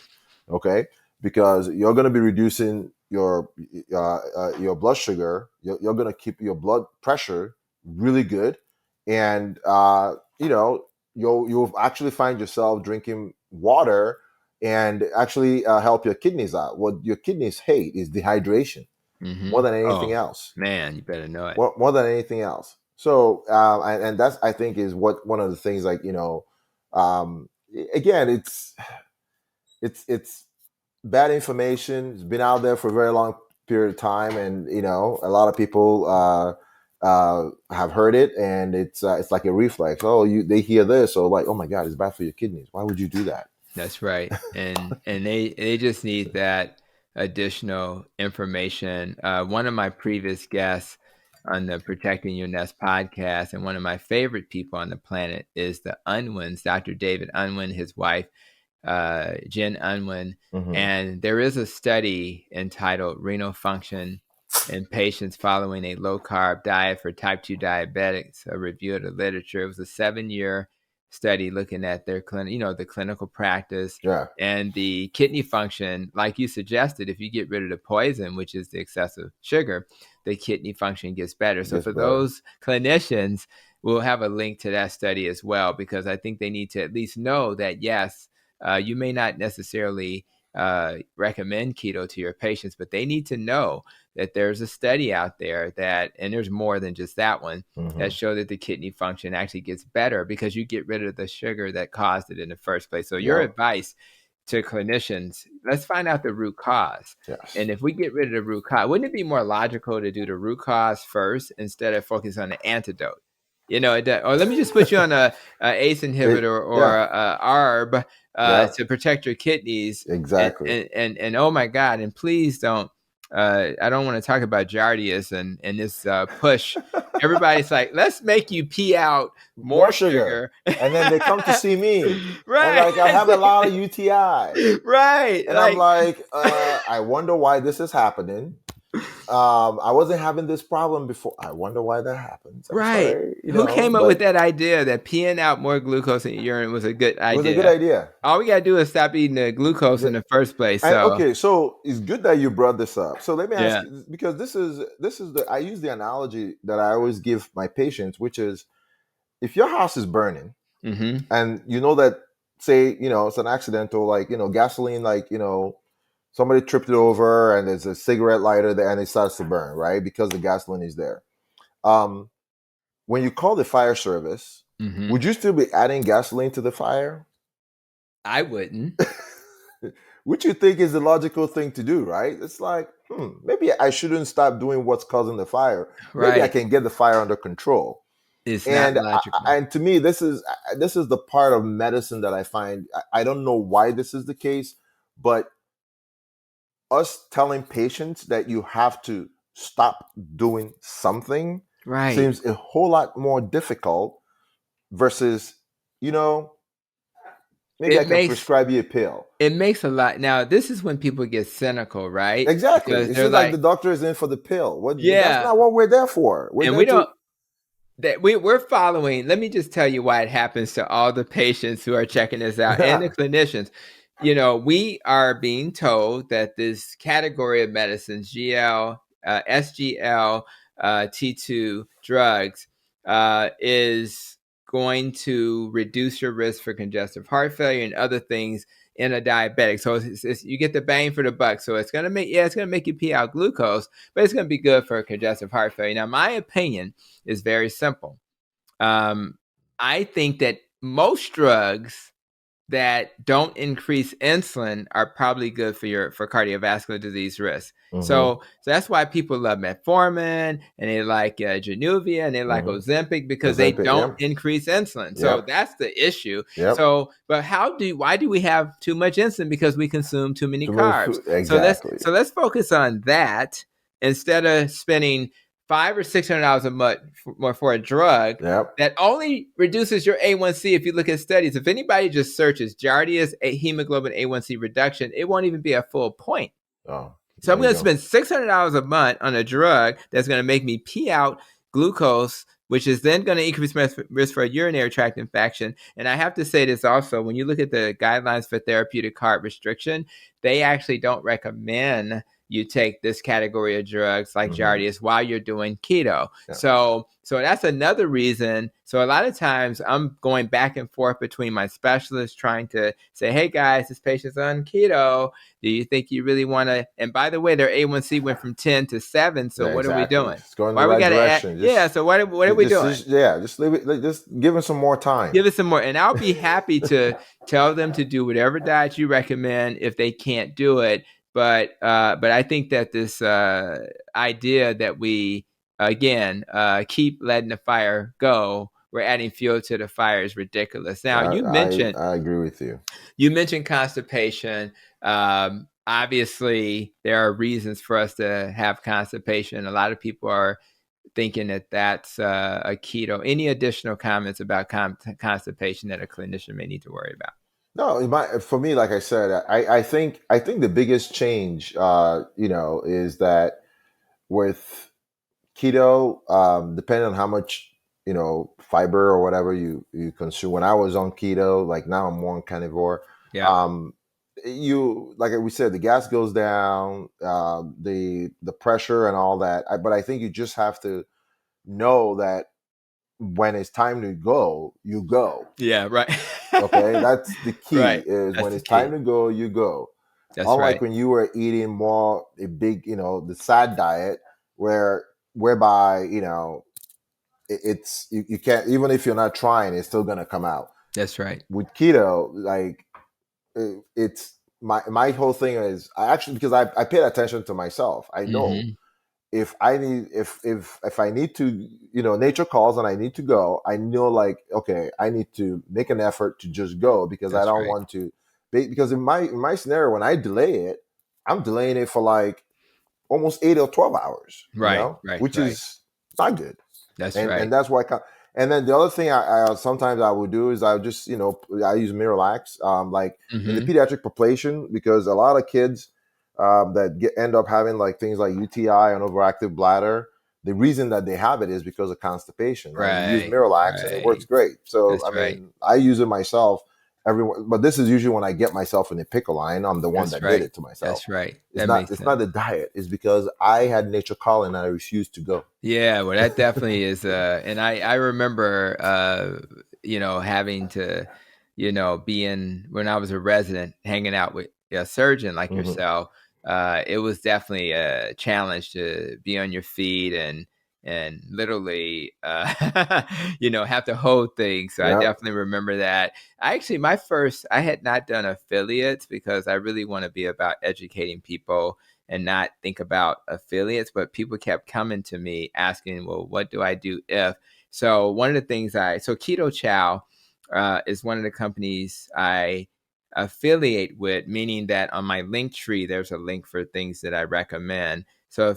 Okay, because you're going to be reducing your blood sugar. You're going to keep your blood pressure really good, and you'll actually find yourself drinking water and actually help your kidneys out. What your kidneys hate is dehydration more than anything else. Man, you better know it. More than anything else. So, and that's, I think, is what one of the things, like, again, it's bad information. It's been out there for a very long period of time, and a lot of people have heard it, and it's like a reflex. Oh, they hear this, so like, oh my God, it's bad for your kidneys. Why would you do that? That's right, and they just need that additional information. One of my previous guests on the Protecting Your Nest podcast, and one of my favorite people on the planet, is the Unwins, Dr. David Unwin, his wife, Jen Unwin. And there is a study entitled Renal Function in Patients Following a Low-Carb Diet for Type 2 Diabetics, a review of the literature. It was a 7-year study looking at their the clinical practice and the kidney function. Like you suggested, if you get rid of the poison, which is the excessive sugar, the kidney function gets better. So for those clinicians, we'll have a link to that study as well, because I think they need to at least know that, yes, you may not necessarily recommend keto to your patients, but they need to know that there's a study out there and there's more than just that one, that show that the kidney function actually gets better because you get rid of the sugar that caused it in the first place. So your advice to clinicians, let's find out the root cause. Yes. And if we get rid of the root cause, wouldn't it be more logical to do the root cause first instead of focusing on the antidote? Or let me just put you on a ACE inhibitor or a ARB to protect your kidneys. Exactly. And oh my God, and please don't, I don't want to talk about Giardias and this push. Everybody's like, let's make you pee out more sugar. And then they come to see me. Right. I'm like, I have a lot of UTI. Right. And I'm like, I wonder why this is happening. I wasn't having this problem before. I wonder why that happens. Sorry, who came up with that idea that peeing out more glucose in your urine was a good idea? It was a good idea. All we got to do is stop eating the glucose in the first place. So. So it's good that you brought this up. So let me ask you, because this is I use the analogy that I always give my patients, which is, if your house is burning and you know that, say, it's an accidental, like, gasoline, like, somebody tripped it over and there's a cigarette lighter there and it starts to burn, right? Because the gasoline is there. When you call the fire service, would you still be adding gasoline to the fire? I wouldn't. Which you think is the logical thing to do, right? It's like, maybe I shouldn't stop doing what's causing the fire. Right. Maybe I can get the fire under control. It's not logical. And to me, this is the part of medicine that I find, I don't know why this is the case, but us telling patients that you have to stop doing something seems a whole lot more difficult versus, maybe I can prescribe you a pill. It makes a lot. Now, this is when people get cynical, right? Exactly. It's just like the doctor is in for the pill. That's not what we're there for. We're following. Let me just tell you why it happens to all the patients who are checking this out and the clinicians. We are being told that this category of medicines, GL, SGL, T2 drugs, is going to reduce your risk for congestive heart failure and other things in a diabetic. So you get the bang for the buck. So it's going to make you pee out glucose, but it's going to be good for congestive heart failure. Now, my opinion is very simple. I think that most drugs that don't increase insulin are probably good for cardiovascular disease risk. So that's why people love metformin and they like Januvia and they like Ozempic, because they don't increase insulin. So that's the issue. So, but why do we have too much insulin? Because we consume too many carbs. Exactly. So let's focus on that instead of spending $500 or $600 a month for a drug that only reduces your A1C. If you look at studies, if anybody just searches Giardia's hemoglobin A1C reduction, it won't even be a full point. So I'm There you going to go. spend $600 a month on a drug that's going to make me pee out glucose, which is then going to increase my risk for a urinary tract infection. And I have to say this also, when you look at the guidelines for therapeutic carb restriction, they actually don't recommend you take this category of drugs like Jardiance while you're doing keto. Yeah. So that's another reason. So a lot of times I'm going back and forth between my specialist trying to say, hey guys, this patient's on keto. Do you think you really want to? And by the way, their A1C went from 10 to 7. So Yeah, what are we exactly. doing? It's going in Why the we right got to add? direction. Yeah. So what are we doing? Just leave it. Just give them some more time. Give us some more. And I'll be happy to tell them to do whatever diet you recommend if they can't do it. But I think that this idea that we, again, keep letting the fire go, we're adding fuel to the fire is ridiculous. Now, I agree with you. You mentioned constipation. Obviously, there are reasons for us to have constipation. A lot of people are thinking that that's a keto. Any additional comments about constipation that a clinician may need to worry about? No, for me, like I said, I think the biggest change, is that with keto, depending on how much fiber or whatever you consume. When I was on keto, like now I'm more on carnivore. Yeah. You, like we said, the gas goes down, the pressure and all that. But I think you just have to know that when it's time to go, you go. Yeah, right. Okay, that's the key. Right. Is That's when the it's key. time to go, you go. That's Unlike right. when you were eating more a big, the sad diet, whereby it's you can't, even if you're not trying, it's still gonna come out. That's right. With keto, like it's my whole thing is, I actually, because I paid attention to myself. I know if I need to, nature calls and I need to go, I know, like, okay, I need to make an effort to just go, because I don't want to, because in my scenario, when I delay it, I'm delaying it for like almost 8 or 12 hours, Right. which is not good. That's and right. and that's why. And then the other thing I sometimes I would do is I would just, I use Miralax, like in the pediatric population, because a lot of kids that end up having like things like UTI and overactive bladder. The reason that they have it is because of constipation. And we use Miralax and it works great. So I use it myself. But this is usually when I get myself in a pickle. I know I'm the one that did it to myself. That's right. It's not the diet. It's because I had nature calling and I refused to go. Yeah, well, that definitely is. And I remember, having to, when I was a resident, hanging out with a surgeon like yourself. It was definitely a challenge to be on your feet and literally, have to hold things. So I definitely remember that. I had not done affiliates because I really want to be about educating people and not think about affiliates, but people kept coming to me asking, well, what do I do if? So one of the things Keto Chow is one of the companies I affiliate with, meaning that on my link tree, there's a link for things that I recommend. So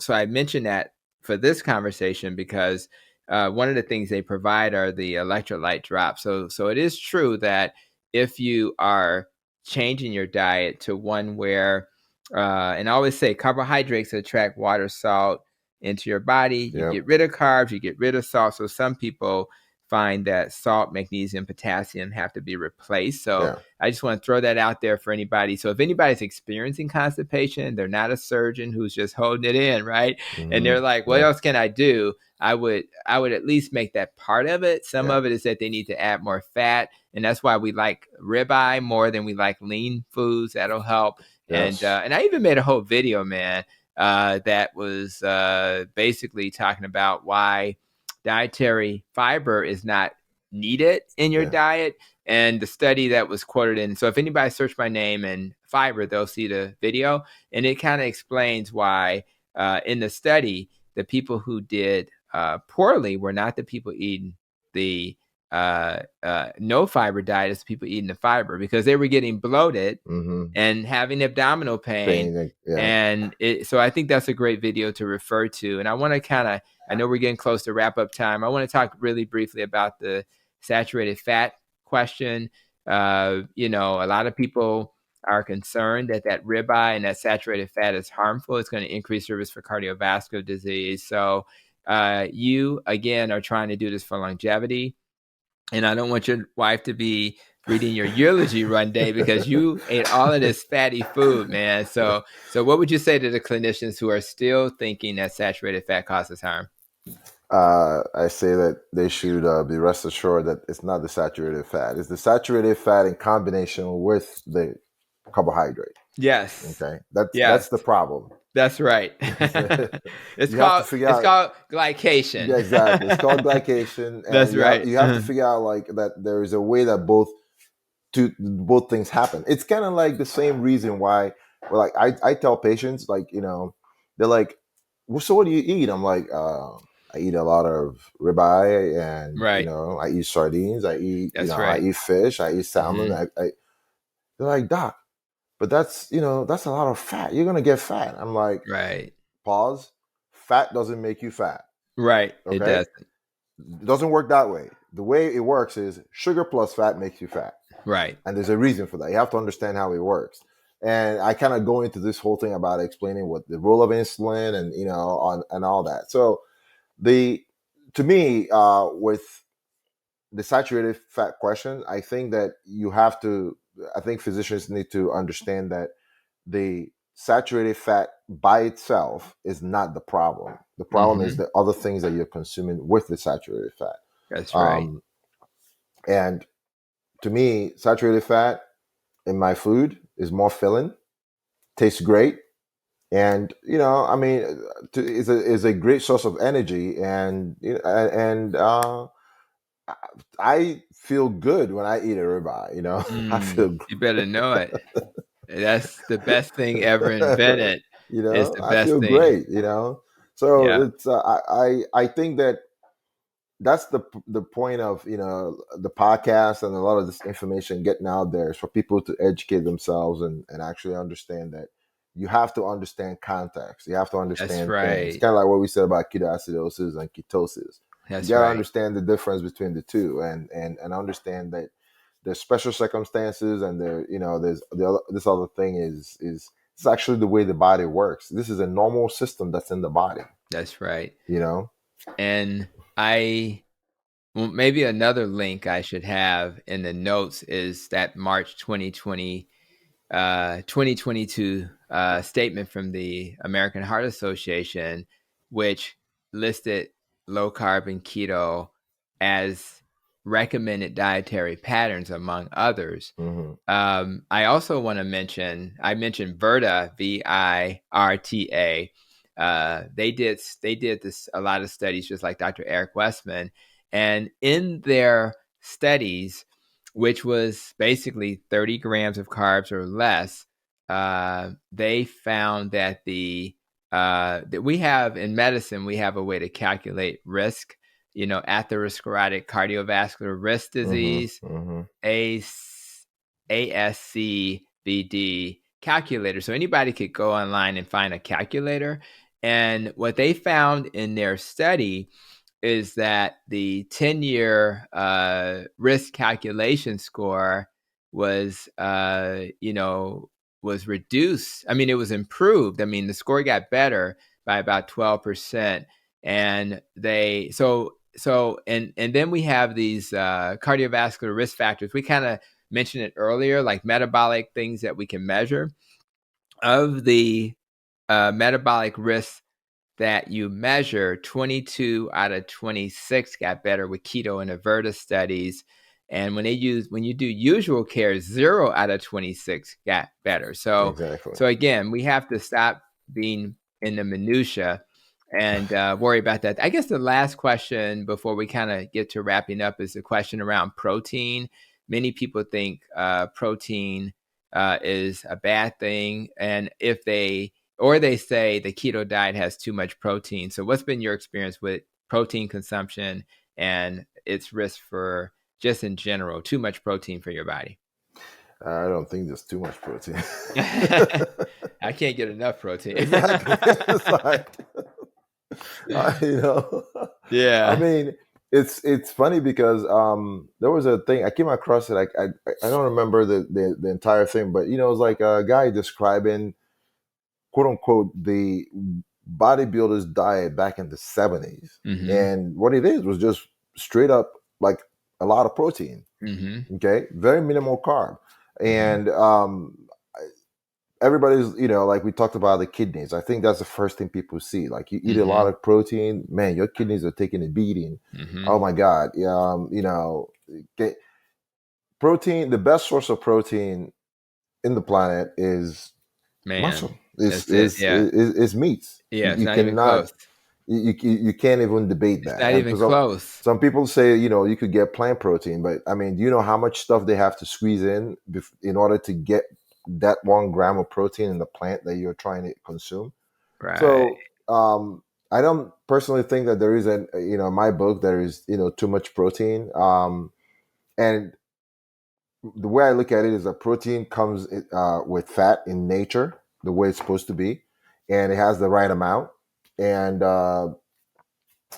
I mentioned that for this conversation because one of the things they provide are the electrolyte drops. So it is true that if you are changing your diet to one where, and I always say carbohydrates attract water, salt into your body. You get rid of carbs, you get rid of salt. So some people find that salt, magnesium, potassium have to be replaced. So I just want to throw that out there for anybody. So if anybody's experiencing constipation, they're not a surgeon who's just holding it in, right? And they're like, what else can I do? I would at least make that part of it. Some of it is that they need to add more fat. And that's why we like ribeye more than we like lean foods. That'll help. And I even made a whole video, man, that was basically talking about why dietary fiber is not needed in your diet, and the study that was quoted in. So if anybody search my name and fiber, they'll see the video, and it kind of explains why in the study, the people who did poorly were not the people eating the no fiber diet, it's people eating the fiber, because they were getting bloated and having abdominal pain. And so I think that's a great video to refer to. And I want to I know we're getting close to wrap up time. I want to talk really briefly about the saturated fat question. A lot of people are concerned that ribeye and that saturated fat is harmful. It's going to increase your risk for cardiovascular disease. So you, again, are trying to do this for longevity. And I don't want your wife to be reading your eulogy one day because you ate all of this fatty food, man. So what would you say to the clinicians who are still thinking that saturated fat causes harm? I say that they should be rest assured that it's not the saturated fat. It's the saturated fat in combination with the carbohydrate. Yes. Okay, Yes. that's the problem. That's right. It's You have to figure out. called glycation. Yeah, exactly. It's called glycation, That's and right. you have to figure out like that there is a way that both things happen. It's kind of like the same reason why, well, like I tell patients, like, they're like, well, so what do you eat? I'm like, I eat a lot of ribeye, and Right. I eat sardines, I eat That's I right. eat fish, I eat salmon. I They're like, doc, but that's that's a lot of fat. You're gonna get fat. I'm like, Right. pause. Fat doesn't make you fat. Right. It Okay, doesn't. it doesn't work that way. The way it works is sugar plus fat makes you fat. Right. And there's a reason for that. You have to understand how it works. And I kind of go into this whole thing about explaining what the role of insulin and and all that. So to me, with the saturated fat question, I think that I think physicians need to understand that the saturated fat by itself is not the problem. The problem is the other things that you're consuming with the saturated fat. That's right. And to me, saturated fat in my food is more filling, tastes great, and I mean, is a great source of energy, and I feel good when I eat a ribeye. I feel You better know it. That's the best thing ever invented. It's the I best feel thing. great. So Yeah. it's I think that that's the point of the podcast and a lot of this information getting out there is for people to educate themselves and actually understand that you have to understand context. You have to That's understand things. right. Kind of like what we said about ketoacidosis and ketosis. You That's got to right. understand the difference between the two, and understand that there's special circumstances, and there's this other thing is it's actually the way the body works. This is a normal system that's in the body. That's right. You know. And maybe another link I should have in the notes is that March 2022 statement from the American Heart Association, which listed low carb and keto as recommended dietary patterns, among others. I also want to mention, I mentioned Virta, VIRTA. They did this a lot of studies, just like Dr. Eric Westman, and in their studies, which was basically 30 grams of carbs or less, they found that that we have in medicine, we have a way to calculate risk, atherosclerotic cardiovascular risk disease, ASCVD calculator. So anybody could go online and find a calculator. And what they found in their study is that the 10-year risk calculation score was, was reduced. I mean, it was improved. I mean, the score got better by about 12%. And and then we have these cardiovascular risk factors. We kind of mentioned it earlier, like metabolic things that we can measure. Of the metabolic risks that you measure, 22 out of 26 got better with keto and Virta studies. And when you do usual care, 0 out of 26 got better. So, Exactly. So again, we have to stop being in the minutia and worry about that. I guess the last question before we kind of get to wrapping up is the question around protein. Many people think protein is a bad thing, and they say the keto diet has too much protein. So what's been your experience with protein consumption and its risk for, just in general, too much protein for your body? I don't think there's too much protein. I can't get enough protein. Exactly. It's like, Yeah. I mean, it's funny because there was a thing I came across it. I don't remember the entire thing, but it was like a guy describing quote unquote the bodybuilder's diet back in the 70s, Mm-hmm. and what it is was just straight up like a lot of protein. Mm-hmm. Okay, very minimal carb, Mm-hmm. and everybody's like we talked about the kidneys. I think that's the first thing people see. Like you eat a lot Mm-hmm. of protein, man, your kidneys are taking a beating. Mm-hmm. Oh my god. Get, protein. The best source of protein in the planet is muscle. Man, Is that's it. is Yeah. is meats. Yeah. It's You not even cannot. close. You can't even debate It's that. not And even so close. some people say you could get plant protein, but I mean, do you know how much stuff they have to squeeze in order to get that 1 gram of protein in the plant that you're trying to consume? Right. So I don't personally think that there is in my book there is too much protein. And the way I look at it is that protein comes with fat in nature, the way it's supposed to be, and it has the right amount. And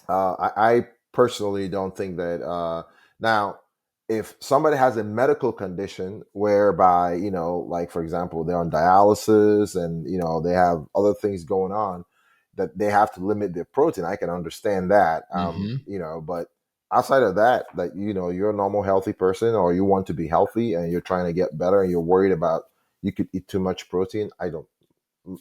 I personally don't think that now, if somebody has a medical condition whereby, like for example, they're on dialysis and, they have other things going on that they have to limit their protein, I can understand that. Mm-hmm. But outside of that, that, you're a normal, healthy person or you want to be healthy and you're trying to get better and you're worried about you could eat too much protein.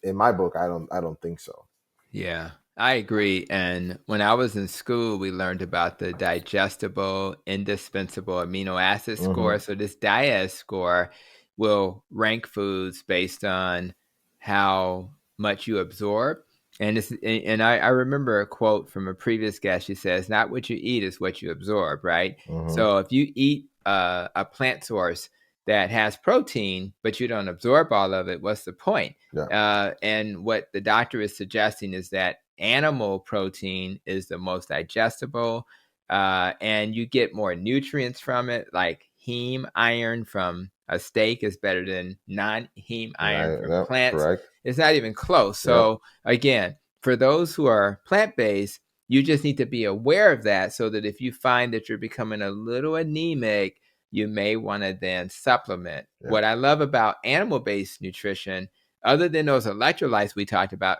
In my book, I don't think so. Yeah, I agree. And when I was in school, we learned about the digestible, indispensable amino acid score. Hmm. So this DIAS score will rank foods based on how much you absorb. And I remember a quote from a previous guest. She says, "Not what you eat is what you absorb." Right. Hmm. So if you eat a plant source that has protein, but you don't absorb all of it, what's the point? Yeah. And what the doctor is suggesting is that animal protein is the most digestible, and you get more nutrients from it. Like heme iron from a steak is better than non-heme iron Right. from Yeah. plants. Correct. It's not even close. Yeah. So again, for those who are plant-based, you just need to be aware of that so that if you find that you're becoming a little anemic, you may want to then supplement. Yeah. What I love about animal-based nutrition, other than those electrolytes we talked about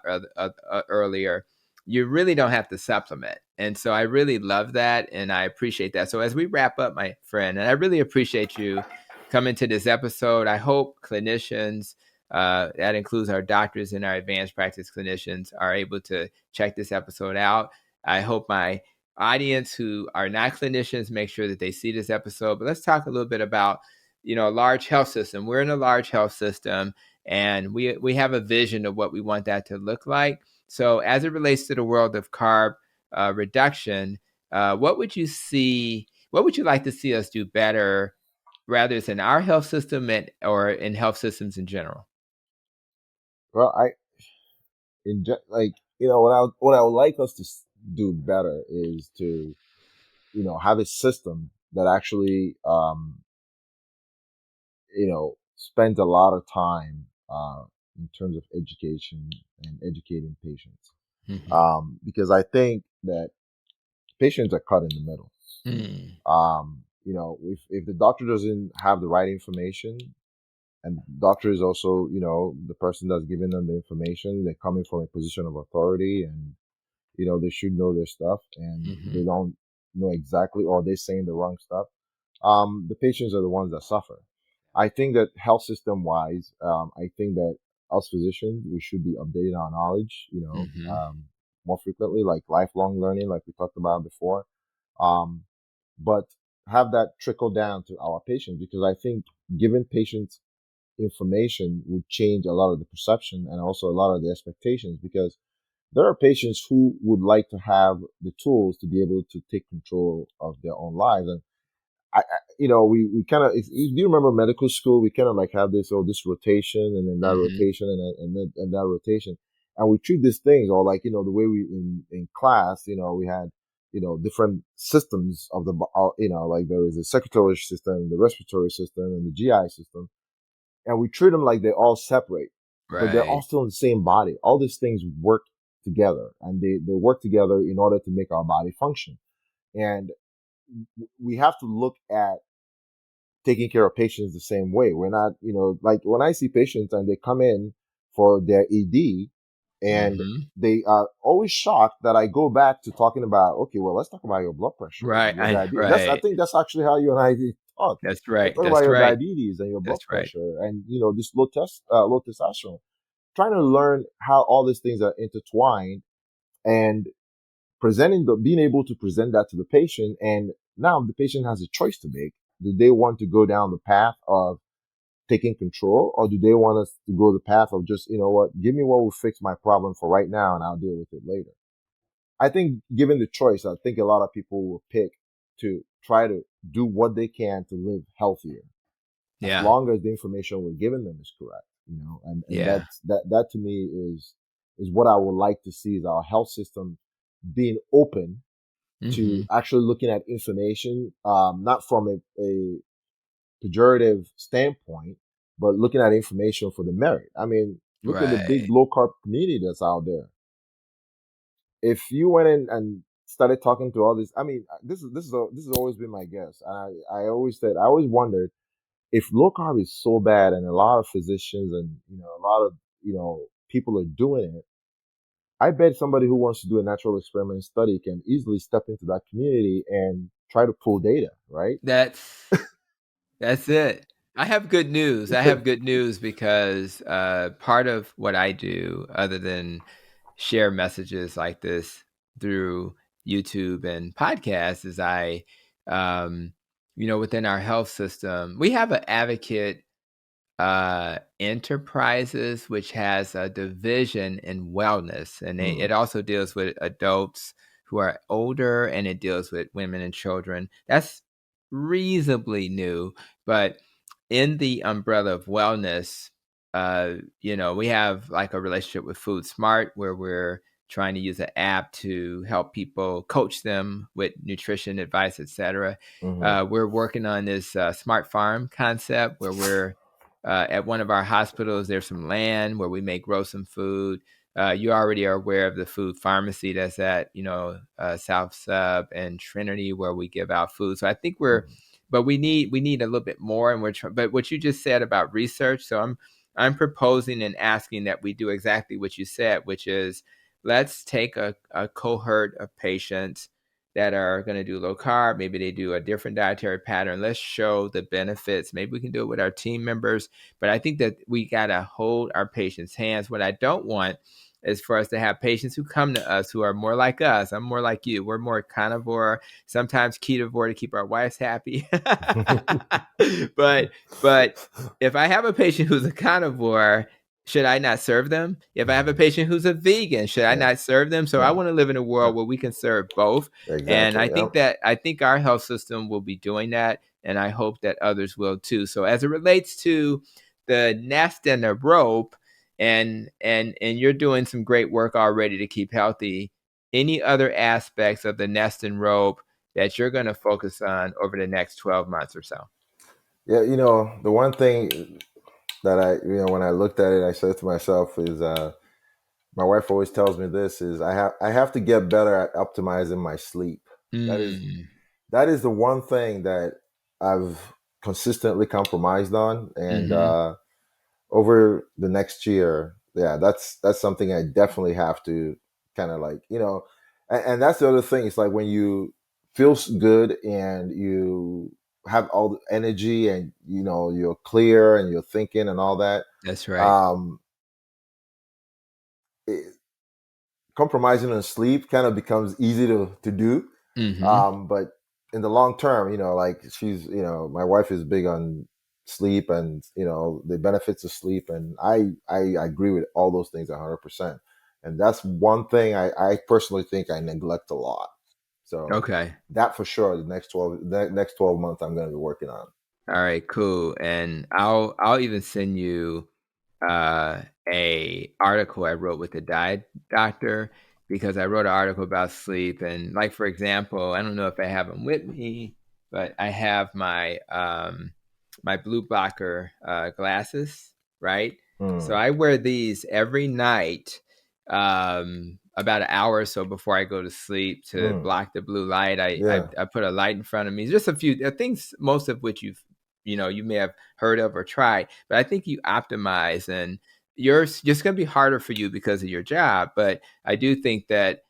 earlier, you really don't have to supplement. And so I really love that and I appreciate that. So as we wrap up, my friend, and I really appreciate you coming to this episode, I hope clinicians, that includes our doctors and our advanced practice clinicians, are able to check this episode out. I hope my audience who are not clinicians make sure that they see this episode. But let's talk a little bit about, a large health system. We're in a large health system and we have a vision of what we want that to look like. So as it relates to the world of carb reduction, what would you see? What would you like to see us do better, rather it's in our health system or in health systems in general? Well, like what I would like us to do better is to have a system that actually spends a lot of time in terms of education and educating patients, Mm-hmm. because I think that patients are cut in the middle. Mm-hmm. If the doctor doesn't have the right information, and the doctor is also the person that's giving them the information, they're coming from a position of authority, and they should know their stuff, and Mm-hmm. they don't know exactly, or they're saying the wrong stuff. The patients are the ones that suffer. I think that health system wise, I think that us physicians, we should be updating our knowledge, Mm-hmm. more frequently, like lifelong learning, like we talked about before. Um, but have that trickle down to our patients, because I think giving patients information would change a lot of the perception and also a lot of the expectations, because there are patients who would like to have the tools to be able to take control of their own lives. And we kind of, if you remember medical school, we kind of like have this rotation and then that Mm-hmm. rotation and that rotation. And we treat these things, or like, the way we in class, we had, different systems of like there is a circulatory system, the respiratory system, and the GI system, and we treat them like they're all separate, but they're all Right. still in the same body. All these things work together, and they work together in order to make our body function. And we have to look at taking care of patients the same way. We're not, like when I see patients and they come in for their ED and Mm-hmm. they are always shocked that I go back to talking about, okay, well, let's talk about your blood pressure Right. and your diabetes. I Right. think that's actually how you and I talk. That's Let's right. talk about That's your right. diabetes and your blood That's right. pressure and, this low testosterone. Trying to learn how all these things are intertwined and being able to present that to the patient. And now the patient has a choice to make. Do they want to go down the path of taking control, or do they want us to go the path of just, give me what will fix my problem for right now and I'll deal with it later? I think given the choice, I think a lot of people will pick to try to do what they can to live healthier, as Yeah. long as the information we're giving them is correct, and Yeah. that to me is what I would like to see, is our health system being open Mm-hmm. to actually looking at information, not from a pejorative standpoint, but looking at information for the merit. I mean, look at the big Right. low carb community that's out there. If you went in and started talking to all this, I mean, this has always been my guess. I always said, I always wondered, if low carb is so bad and a lot of physicians and a lot of people are doing it, I bet somebody who wants to do a natural experiment study can easily step into that community and try to pull data, right? That's it. I have good news. I have good news because part of what I do, other than share messages like this through YouTube and podcasts, is um, within our health system, we have an advocate enterprises, which has a division in wellness, and it Mm, also deals with adults who are older, and it deals with women and children. That's reasonably new, but in the umbrella of wellness, we have like a relationship with Food Smart, where we're trying to use an app to help people, coach them with nutrition advice, etc. mm-hmm, We're working on this smart farm concept, where we're at one of our hospitals. There's some land where we may grow some food. You already are aware of the food pharmacy that's at South Sub and Trinity, where we give out food. So I think mm-hmm, but we need a little bit more, and but what you just said about research. So I'm proposing and asking that we do exactly what you said, which is, let's take a cohort of patients that are going to do low carb. Maybe they do a different dietary pattern. Let's show the benefits. Maybe we can do it with our team members. But I think that we got to hold our patients' hands. What I don't want is for us to have patients who come to us who are more like us. I'm more like you. We're more carnivore, sometimes ketovore to keep our wives happy. but but if I have a patient who's a carnivore, should I not serve them? If I have a patient who's a vegan, should I yeah, not serve them? So I yeah, want to live in a yeah, world where we can serve both. And exactly. I Yep. think that our health system will be doing that. And I hope that others will too. So as it relates to the nest and the rope, and you're doing some great work already to keep healthy. Any other aspects of the nest and rope that you're going to focus on over the next 12 months or so? Yeah, the one thing that when I looked at it, I said to myself is, my wife always tells me this, is I have to get better at optimizing my sleep. That is Mm, that is the one thing that I've consistently compromised on, and mm-hmm. over the next year, yeah, that's something I definitely have to kind of like, and that's the other thing. It's like when you feel good and you have all the energy and you're clear and you're thinking and all that. That's right. Um, it, Compromising on sleep kind of becomes easy to do. Mm-hmm. But in the long term, like my wife is big on sleep and, the benefits of sleep. And I agree with all those things 100%. And that's one thing I personally think I neglect a lot. So Okay. that for sure, the next 12 months, I'm going to be working on. All right, cool. And I'll even send you uh a article I wrote with the diet doctor, because I wrote an article about sleep. And like, for example, I don't know if I have them with me, but I have my blue blocker glasses, right? So Mm, I wear these every night about an hour or so before I go to sleep to block the blue light. I put a light in front of me. Just a few things, most of which you may have heard of or tried, but I think you optimize, and yours just going to be harder for you because of your job. But I do think that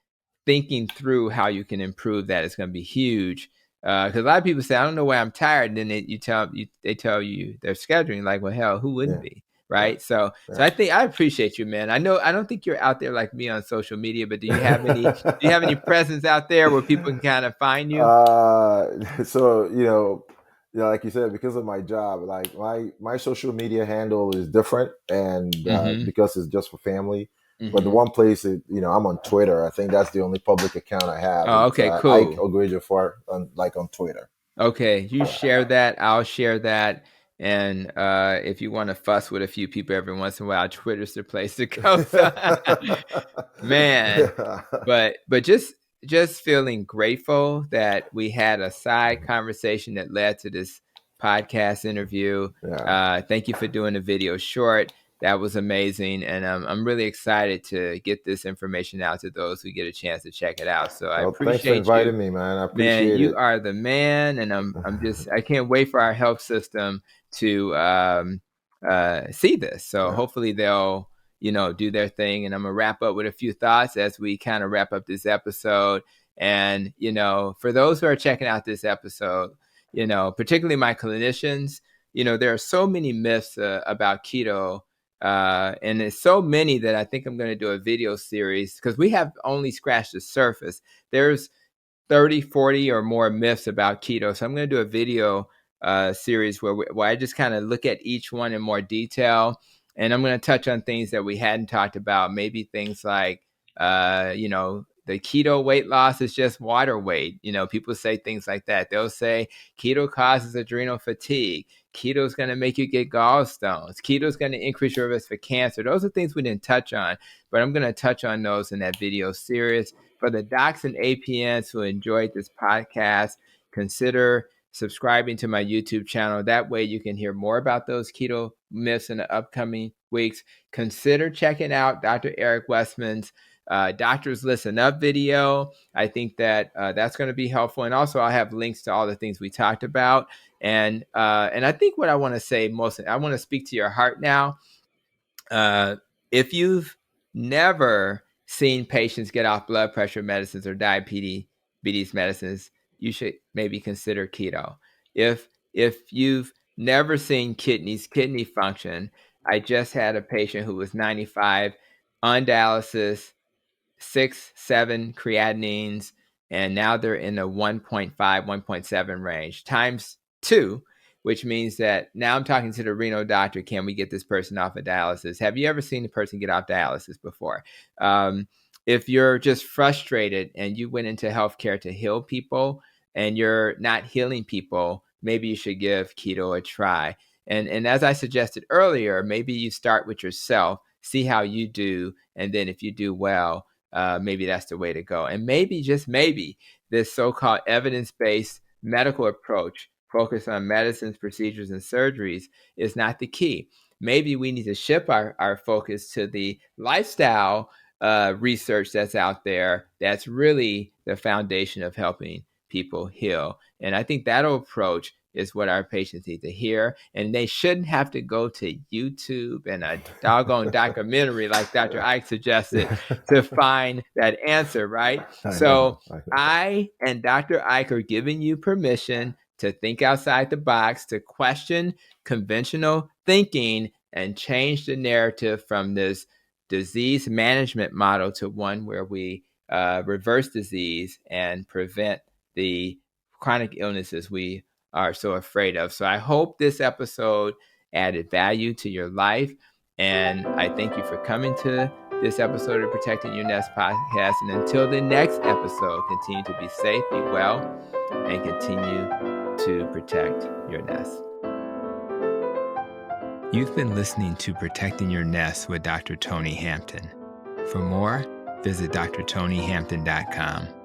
thinking through how you can improve that is going to be huge. Because a lot of people say, I don't know why I'm tired. And then they tell you they're scheduling, like, well, hell, who wouldn't be? Right. So I think I appreciate you, man. I don't think you're out there like me on social media, but do you have any presence out there where people can kind of find you? So, like you said, because of my job, like my social media handle is different, and because it's just for family. But the one place, I'm on Twitter. I think that's the only public account I have. Oh, okay, it's, cool. Ike Oguejiofor on Twitter. Okay, you share that. I'll share that. And if you want to fuss with a few people every once in a while, Twitter's the place to go. So, man, but just feeling grateful that we had a side conversation that led to this podcast interview. Thank you for doing the video short. That was amazing, and I'm really excited to get this information out to those who get a chance to check it out. So I appreciate thanks for inviting me, man. I appreciate it. Man, you are the man, and I can't wait for our health system to see this. So hopefully they'll do their thing, and I'm gonna wrap up with a few thoughts as we kind of wrap up this episode. And for those who are checking out this episode, particularly my clinicians, there are so many myths about keto. And there's so many that I think I'm going to do a video series, because we have only scratched the surface. There's 30, 40 or more myths about keto. So I'm going to do a video series where I just kind of look at each one in more detail. And I'm going to touch on things that we hadn't talked about. Maybe things like, the keto weight loss is just water weight. People say things like that. They'll say keto causes adrenal fatigue. Keto is going to make you get gallstones. Keto is going to increase your risk for cancer. Those are things we didn't touch on, but I'm going to touch on those in that video series. For the docs and APNs who enjoyed this podcast, consider subscribing to my YouTube channel. That way you can hear more about those keto myths in the upcoming weeks. Consider checking out Dr. Eric Westman's Doctors Listen Up video. I think that that's going to be helpful. And also I'll have links to all the things we talked about. And I think what I want to say mostly, I want to speak to your heart now. If you've never seen patients get off blood pressure medicines or diabetes medicines, you should maybe consider keto. If you've never seen kidney function, I just had a patient who was 95 on dialysis, 6, 7 creatinines, and now they're in the 1.5, 1.7 range times 2, which means that now I'm talking to the renal doctor. Can we get this person off of dialysis? Have you ever seen a person get off dialysis before? If you're just frustrated and you went into healthcare to heal people and you're not healing people, maybe you should give keto a try. And as I suggested earlier, maybe you start with yourself, see how you do, and then if you do well, maybe that's the way to go. And maybe, just maybe, this so-called evidence-based medical approach focused on medicines, procedures, and surgeries is not the key. Maybe we need to shift our focus to the lifestyle research that's out there that's really the foundation of helping people heal. And I think that approach is what our patients need to hear. And they shouldn't have to go to YouTube and a doggone documentary like Dr. Ike suggested to find that answer, right? I and Dr. Ike are giving you permission to think outside the box, to question conventional thinking and change the narrative from this disease management model to one where we reverse disease and prevent the chronic illnesses we are so afraid of. So I hope this episode added value to your life. And I thank you for coming to this episode of Protecting Your Nest podcast. And until the next episode, continue to be safe, be well, and continue to protect your nest. You've been listening to Protecting Your Nest with Dr. Tony Hampton. For more, visit drtonyhampton.com.